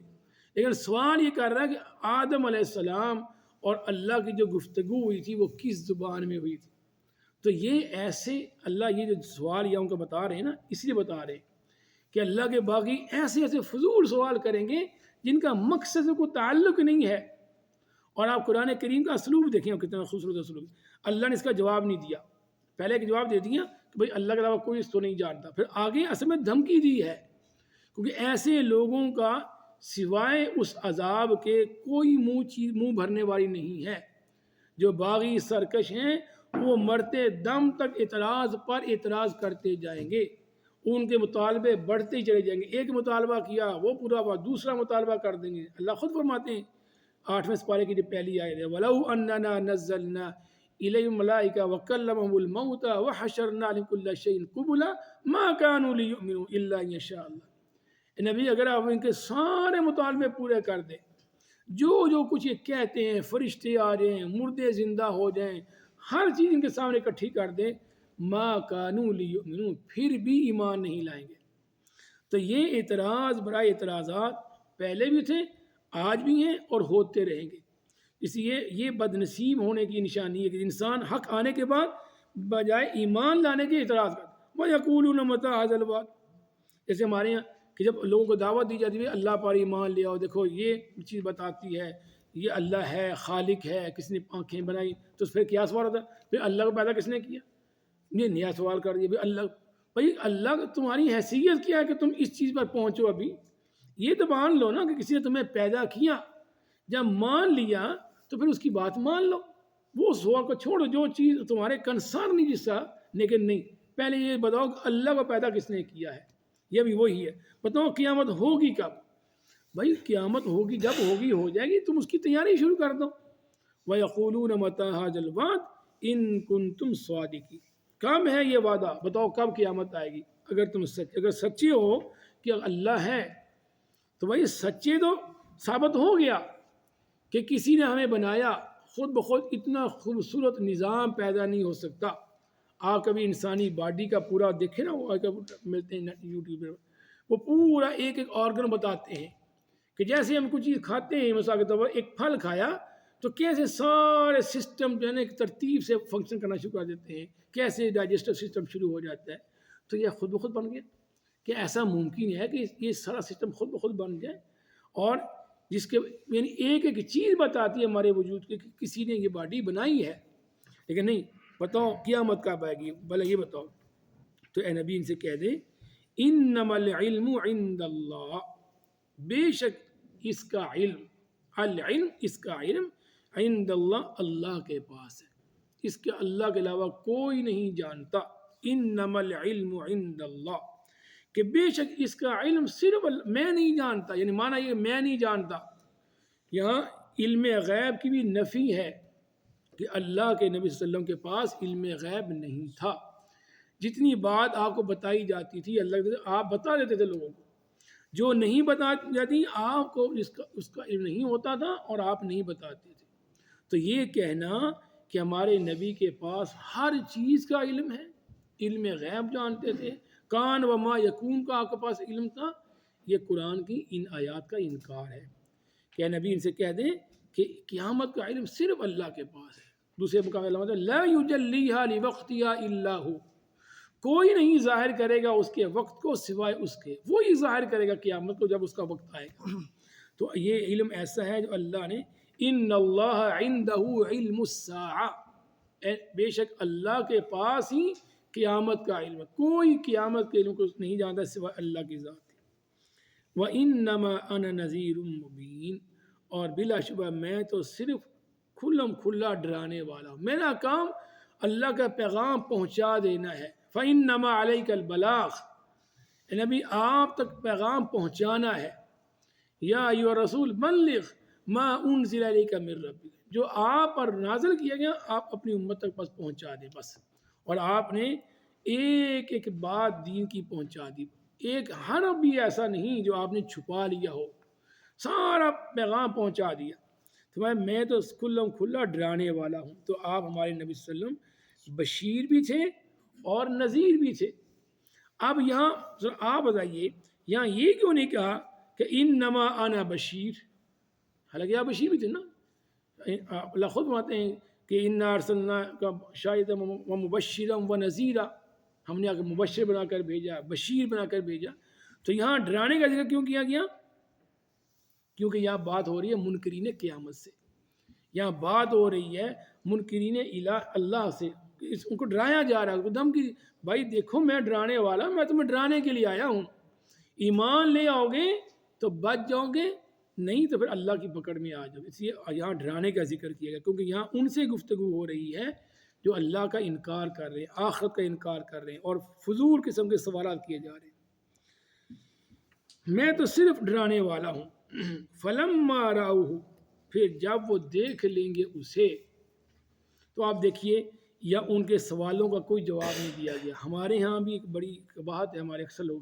لیکن سوال یہ کر رہا ہے کہ آدم علیہ السلام اور اللہ کی جو گفتگو ہوئی تھی وہ کس زبان میں ہوئی تھی. تو یہ ایسے اللہ یہ جو سوال یا ان کو بتا رہے ہیں نا، اس لیے بتا رہے ہیں کہ اللہ کے باقی ایسے ایسے فضول سوال کریں گے جن کا مقصد کو تعلق نہیں ہے. اور آپ قرآن کریم کا اسلوب دیکھیں کتنا خوبصورت اسلوب. اللہ نے اس کا جواب نہیں دیا، پہلے ایک جواب دے دیا کہ بھائی اللہ کے علاوہ کوئی اس کو نہیں جانتا، پھر آگے اصل میں دھمکی دی ہے، کیونکہ ایسے لوگوں کا سوائے اس عذاب کے کوئی منہ بھرنے والی نہیں ہے. جو باغی سرکش ہیں وہ مرتے دم تک اعتراض پر اعتراض کرتے جائیں گے، ان کے مطالبے بڑھتے ہی چلے جائیں گے. ایک مطالبہ کیا وہ پورا ہوا، دوسرا مطالبہ کر دیں گے. اللہ خود فرماتے ہیں 8ویں سپارے کی جو پہلی آیت ہے، وَلَوْ أَنَّنَا نَزَّلْنَا إِلَيْهِمُ الْمَلَائِكَةَ وَكَلَّمَهُمُ الْمَوْتَىٰ وَحَشَرْنَا عَلَيْهِمْ كُلَّ شَيْءٍ قُبُلًا مَا كَانُوا لِيُؤْمِنُوا إِلَّا أَن يَشَاءَ اللَّهُ. نبی اگر آپ ان کے سارے مطالبے پورے کر دیں، جو کچھ یہ کہتے ہیں، فرشتے آ جائیں، مردے زندہ ہو جائیں، ہر چیز ان کے سامنے اکٹھی کر دیں، ما كانوا ليؤمنوا، پھر بھی ایمان نہیں لائیں گے. تو یہ اعتراض برائے اعتراضات پہلے بھی تھے، آج بھی ہیں اور ہوتے رہیں گے. اس لیے یہ بد نصیب ہونے کی نشانی ہے کہ انسان حق آنے کے بعد بجائے ایمان لانے کے اعتراض کرتا. وَيَقُولُونَ مَتَىٰ هَٰذَا الْوَعْدُ. جیسے ہمارے یہاں کہ جب لوگوں کو دعوت دی جاتی ہے اللہ پر ایمان لے آؤ، دیکھو یہ چیز بتاتی ہے، یہ اللہ ہے، خالق ہے، کس نے آنکھیں بنائی، تو پھر کیا سوال ہوتا ہے؟ پھر اللہ کو پیدا کس نے کیا؟ یہ نیا سوال کر دیا اللہ بھائی اللہ تمہاری حیثیت کیا ہے کہ تم اس چیز پر پہنچو؟ ابھی یہ تو مان لو نا کہ کسی نے تمہیں پیدا کیا، جب مان لیا تو پھر اس کی بات مان لو، وہ سوال کو چھوڑو جو چیز تمہارے کنسرن نہیں جس کا، لیکن نہیں پہلے یہ بتاؤ کہ اللہ کو پیدا کس نے کیا ہے، یہ بھی وہی ہے۔ بتاؤ قیامت ہوگی کب؟ بھائی قیامت ہوگی جب ہوگی ہو جائے گی، تم اس کی تیاری شروع کر دو۔ وَيَقُولُونَ مَتَىٰ هَٰذَا الْوَعْدُ إِن كُنتُمْ صَادِقِينَ، کب ہے یہ وعدہ؟ بتاؤ کب قیامت آئے گی؟ اگر سچے ہو کہ اللہ ہے تو بھائی سچے تو ثابت ہو گیا کہ کسی نے ہمیں بنایا، خود بخود اتنا خوبصورت نظام پیدا نہیں ہو سکتا۔ آپ کبھی انسانی باڈی کا پورا دیکھیں نا، وہ ملتے ہیں یوٹیوب پہ، وہ پورا ایک ایک آرگن بتاتے ہیں کہ جیسے ہم کچھ چیز کھاتے ہیں، مثال کے طور پر ایک پھل کھایا تو کیسے سارے سسٹم جو ہے نا ایک ترتیب سے فنکشن کرنا شروع کر دیتے ہیں، کیسے ڈائجسٹو سسٹم شروع ہو جاتا ہے۔ تو یہ خود بخود بن گیا کہ ایسا ممکن ہے کہ یہ سارا سسٹم خود بخود بن جائے، اور جس کے یعنی ایک ایک چیز بتاتی ہے ہمارے وجود کی کہ کسی نے یہ باڈی بنائی ہے، لیکن نہیں بتاؤ قیامت کب آئے گی؟ بھلے یہ بتاؤ۔ تو اے نبی ان سے کہہ دیں انما العلم عند اللہ، بے شک اس کا علم اس کا علم عند اللہ، اللہ کے پاس ہے، اس کے اللہ کے علاوہ کوئی نہیں جانتا۔ انما العلم عند اللہ، کہ بے شک اس کا علم صرف میں نہیں جانتا، یعنی مانا یہ میں نہیں جانتا۔ یہاں علم غیب کی بھی نفی ہے کہ اللہ کے نبی صلی اللہ علیہ وسلم کے پاس علم غیب نہیں تھا۔ جتنی بات آپ کو بتائی جاتی تھی اللہ آپ بتا دیتے تھے لوگوں کو، جو نہیں بتا جاتی آپ کو اس کا علم نہیں ہوتا تھا اور آپ نہیں بتاتے تھے۔ تو یہ کہنا کہ ہمارے نبی کے پاس ہر چیز کا علم ہے، علم غیب جانتے تھے، کان و ما یکون کا آپ کے پاس علم تھا، یہ قرآن کی ان آیات کا انکار ہے۔ کہ نبی ان سے کہہ دیں کہ قیامت کا علم صرف اللہ کے پاس ہے۔ دوسرے مقام اللہ لا یجلیھا لوقتھا الا ھو، کوئی نہیں ظاہر کرے گا اس کے وقت کو سوائے اس کے، وہی ظاہر کرے گا قیامت کو جب اس کا وقت آئے گا۔ تو یہ علم ایسا ہے جو اللہ نے، ان اللہ عندہ علم الساعہ، بے شک اللہ کے پاس ہی قیامت کا علم ہے، کوئی قیامت کے علم کو نہیں جانتا سوائے اللہ کی ذات۔ وَإِنَّمَا أَنَا نَذِيرٌ مُّبِينٌ، اور بلا شبہ میں تو صرف کھلم کھلا ڈرانے والا ہوں، میرا کام اللہ کا پیغام پہنچا دینا ہے۔ فَإِنَّمَا عَلَيْكَ الْبَلَاغُ، نبی آپ تک پیغام پہنچانا ہے۔ یا ایھا الرسول بلغ ما انزل الیک من ربک، جو آپ پر نازل کیا گیا آپ اپنی امت تک بس پہنچا دیں بس۔ اور آپ نے ایک ایک بات دین کی پہنچا دی، ایک حرف بھی ایسا نہیں جو آپ نے چھپا لیا ہو، سارا پیغام پہنچا دیا۔ تو میں تو کھلم کھلا ڈرانے والا ہوں۔ تو آپ ہمارے نبی صلی اللہ علیہ وسلم بشیر بھی تھے اور نذیر بھی تھے۔ اب یہاں آپ بتائیے یہاں یہ کیوں نہیں کہا کہ انما انا بشیر، حالانکہ آپ بشیر بھی تھے نا۔ اللہ خود بتاتے ہیں کہ انا ارسلناک شاہدا و مبشرا و نذیرا، ہم نے مبشر بنا کر بھیجا، بشیر بنا کر بھیجا۔ تو یہاں ڈرانے کا ذکر کیوں کیا گیا؟ کیونکہ یہاں بات ہو رہی ہے منکرین قیامت سے، یہاں بات ہو رہی ہے منکرین اللہ سے، ان کو ڈرایا جا رہا ہے، ان کو دھمکی، بھائی دیکھو میں ڈرانے والا، میں تمہیں ڈرانے کے لیے آیا ہوں، ایمان لے آؤ گے تو بچ جاؤ گے، نہیں تو پھر اللہ کی پکڑ میں آ جاؤ گے۔ اس لیے یہاں ڈرانے کا ذکر کیا گیا، کیونکہ یہاں ان سے گفتگو ہو رہی ہے جو اللہ کا انکار کر رہے ہیں، آخرت کا انکار کر رہے ہیں، اور فضول قسم کے سوالات کیے جا رہے ہیں۔ میں تو صرف ڈرانے والا ہوں۔ فلما رأوہ، پھر جب وہ دیکھ لیں گے اسے، تو آپ دیکھیے یا ان کے سوالوں کا کوئی جواب نہیں دیا گیا۔ ہمارے ہاں بھی ایک بڑی بات ہے، ہمارے اکثر لوگ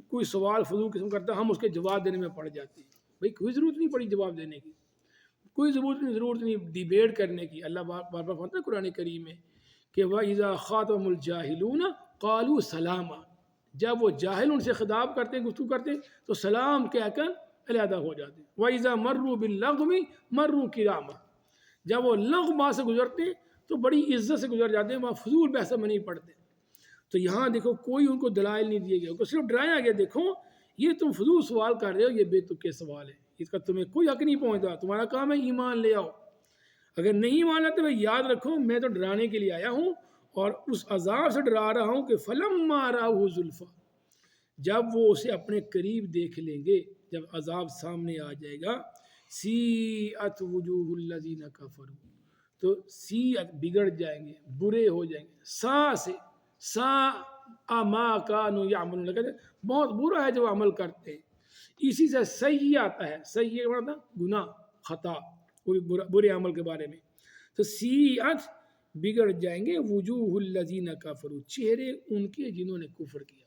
کوئی سوال فضول قسم کرتا ہے، ہم اس کے جواب دینے میں پڑ جاتے ہیں۔ بھائی کوئی ضرورت نہیں پڑی جواب دینے کی، کوئی ضرورت نہیں ڈیبیٹ کرنے کی۔ اللہ بار بار فرماتا ہے قرآن کریم میں کہ وَإِذَا خَاطَبَهُمُ الْجَاهِلُونَ قَالُوا سَلَامًا، جب وہ جاہل ان سے خطاب کرتے ہیں، گفتگو کرتے ہیں تو سلام کہہ کر علیحدہ ہو جاتے ہیں۔ وَإِذَا مَرُّوا بِاللَّغْوِ مَرُّوا كِرَامًا، جب وہ لغو بات سے گزرتے ہیں تو بڑی عزت سے گزر جاتے ہیں، وہاں فضول بحث میں نہیں پڑتے۔ تو یہاں دیکھو کوئی ان کو دلائل نہیں دیے گئے، ان کو صرف ڈرایا گیا، دیکھو یہ تم فضول سوال کر رہے ہو، یہ بے تکے سوال ہے، اس کا تمہیں کوئی حق نہیں پہنچتا، تمہارا کام ہے ایمان لے آؤ۔ اگر نہیں مانا تو یاد رکھو میں تو ڈرانے کے لیے آیا ہوں اور اس عذاب سے ڈرا رہا ہوں کہ فلما رأوہ زلفا، جب وہ اسے اپنے قریب دیکھ لیں گے، جب عذاب سامنے آ جائے گا، سیئت وجوہ الذین کفروا، تو سیئت بگڑ جائیں گے، برے ہو جائیں گے، سا ما کانوا یعملون، کہتے ہیں بہت برا ہے جو عمل کرتے ہیں۔ اسی سے صحیح آتا ہے، صحیح کا مطلب گناہ، خطا، کوئی برے عمل کے بارے میں۔ تو سیئت بگڑ جائیں گے وجوہ الذین کفروا، چہرے ان کے جنہوں نے کفر کیا۔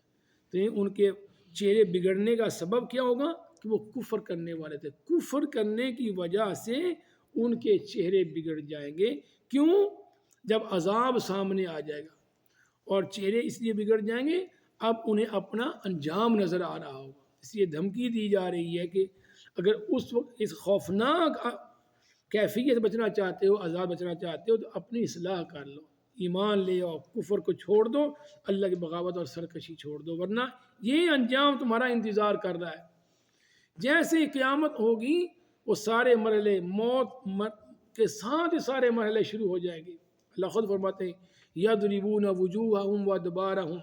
تو ان کے چہرے بگڑنے کا سبب کیا ہوگا کہ وہ کفر کرنے والے تھے، کفر کرنے کی وجہ سے ان کے چہرے بگڑ جائیں گے۔ کیوں؟ جب عذاب سامنے آ جائے گا، اور چہرے اس لیے بگڑ جائیں گے اب انہیں اپنا انجام نظر آ رہا ہوگا، اس لیے دھمکی دی جا رہی ہے کہ اگر اس وقت اس خوفناک کیفیت بچنا چاہتے ہو، عذاب بچنا چاہتے ہو، تو اپنی اصلاح کر لو، ایمان لے آؤ، کفر کو چھوڑ دو، اللہ کی بغاوت اور سرکشی چھوڑ دو، ورنہ یہ انجام تمہارا انتظار کر رہا ہے۔ جیسے ہی قیامت ہوگی وہ سارے مرحلے، موت کے ساتھ سارے مرحلے شروع ہو جائیں گے۔ اللہ خود فرماتے ہیں یضربون وجوہہم وادبارہم،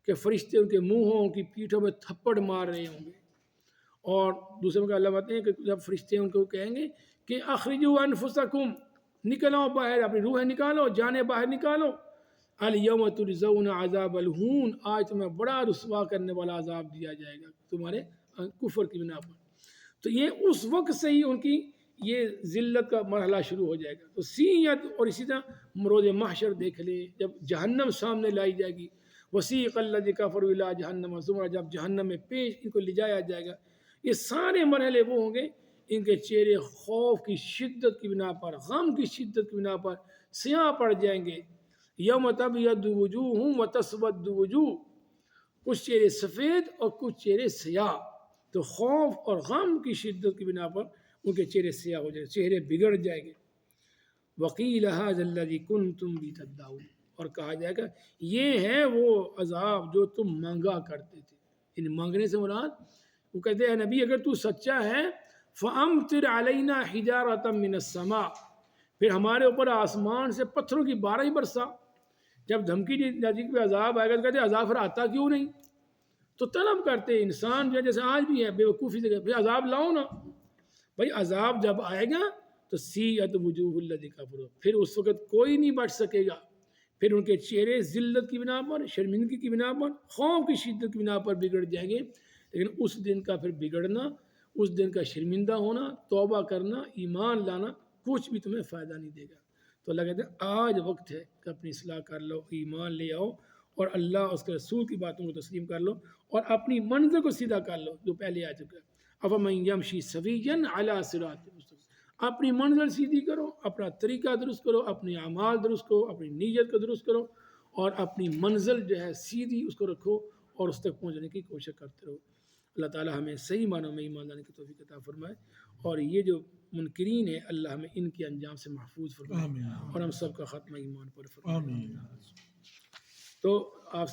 کہ فرشتے ان کے منہوں، ان کی پیٹھوں میں تھپڑ مار رہے ہوں گے۔ اور دوسرے میں اللہ بتاتے ہیں کہ جب فرشتے ان کو کہیں گے کہ اخرجوا انفسکم، نکلو باہر، اپنی روحیں نکالو، جانیں باہر نکالو، الیوم تجزون عذاب الہون، آج تمہیں بڑا رسوا کرنے والا عذاب دیا جائے گا تمہارے کفر کی بنا پر۔ تو یہ اس وقت سے ہی ان کی یہ ذلت کا مرحلہ شروع ہو جائے گا۔ تو سیئت، اور اسی طرح روز محشر دیکھ لیں، جب جہنم سامنے لائی جائے گی، وسیق الذین کفروا الی جہنم زمرا، جب جہنم میں پیش ان کو لے جایا جائے گا، یہ سارے مرحلے وہ ہوں گے، ان کے چہرے خوف کی شدت کی بنا پر، غم کی شدت کی بنا پر سیاہ پڑ جائیں گے۔ یوم تبیض وجوہ وتسود وجوہ، کچھ چہرے سفید اور کچھ چہرے سیاہ، تو خوف اور غم کی شدت کی بنا پر ان کے چہرے سیاہ ہو جائیں گے، چہرے بگڑ جائیں گے۔ وقیل ھذا الذی کنتم بہ تدعون، اور کہا جائے گا یہ ہے وہ عذاب جو تم مانگا کرتے تھے۔ ان مانگنے سے مراد، وہ کہتے ہیں نبی اگر تو سچا ہے فَأَمْطِرْ عَلَيْنَا حِجَارَةً مِّنَ السَّمَاءِ، پھر ہمارے اوپر آسمان سے پتھروں کی بارش برسا۔ جب دھمکی نزدیک پہ عذاب آئے گا تو کہتے ہیں عذاب پھر آتا کیوں نہیں؟ تو طلب کرتے انسان جو ہے، جیسے آج بھی ہے بے وقوفی سے، پھر عذاب لاؤ نا بھائی۔ عذاب جب آئے گا تو سیئت وجوہ الذین کفروا، پھر اس وقت کوئی نہیں بچ سکے گا، پھر ان کے چہرے ذلت کی بنا پر، شرمندگی کی بنا پر، خوف کی شدت کی بنا پر بگڑ جائیں گے۔ لیکن اس دن کا پھر بگڑنا، اس دن کا شرمندہ ہونا، توبہ کرنا، ایمان لانا، کچھ بھی تمہیں فائدہ نہیں دے گا۔ تو اللہ کہتے ہیں آج وقت ہے کہ اپنی اصلاح کر لو، ایمان لے آؤ، اور اللہ اس کے رسول کی باتوں کو تسلیم کر لو، اور اپنی منزل کو سیدھا کر لو جو پہلے آ چکا ہے۔ افمن یمشی سویا علی صراط مستقیم، اپنی منزل سیدھی کرو، اپنا طریقہ درست کرو، اپنے اعمال درست کرو، اپنی نیت کو درست کرو، اور اپنی منزل جو ہے سیدھی اس کو رکھو، اور اس تک پہنچنے کی کوشش کرتے رہو۔ اللہ تعالی ہمیں صحیح معنوں میں ایمان لانے کی توفیق عطا فرمائے، اور یہ جو منکرین ہیں اللہ ہمیں ان کے انجام سے محفوظ فرمائے، اور ہم سب کا خاتمہ ایمان پر فرمائے۔ تو آپ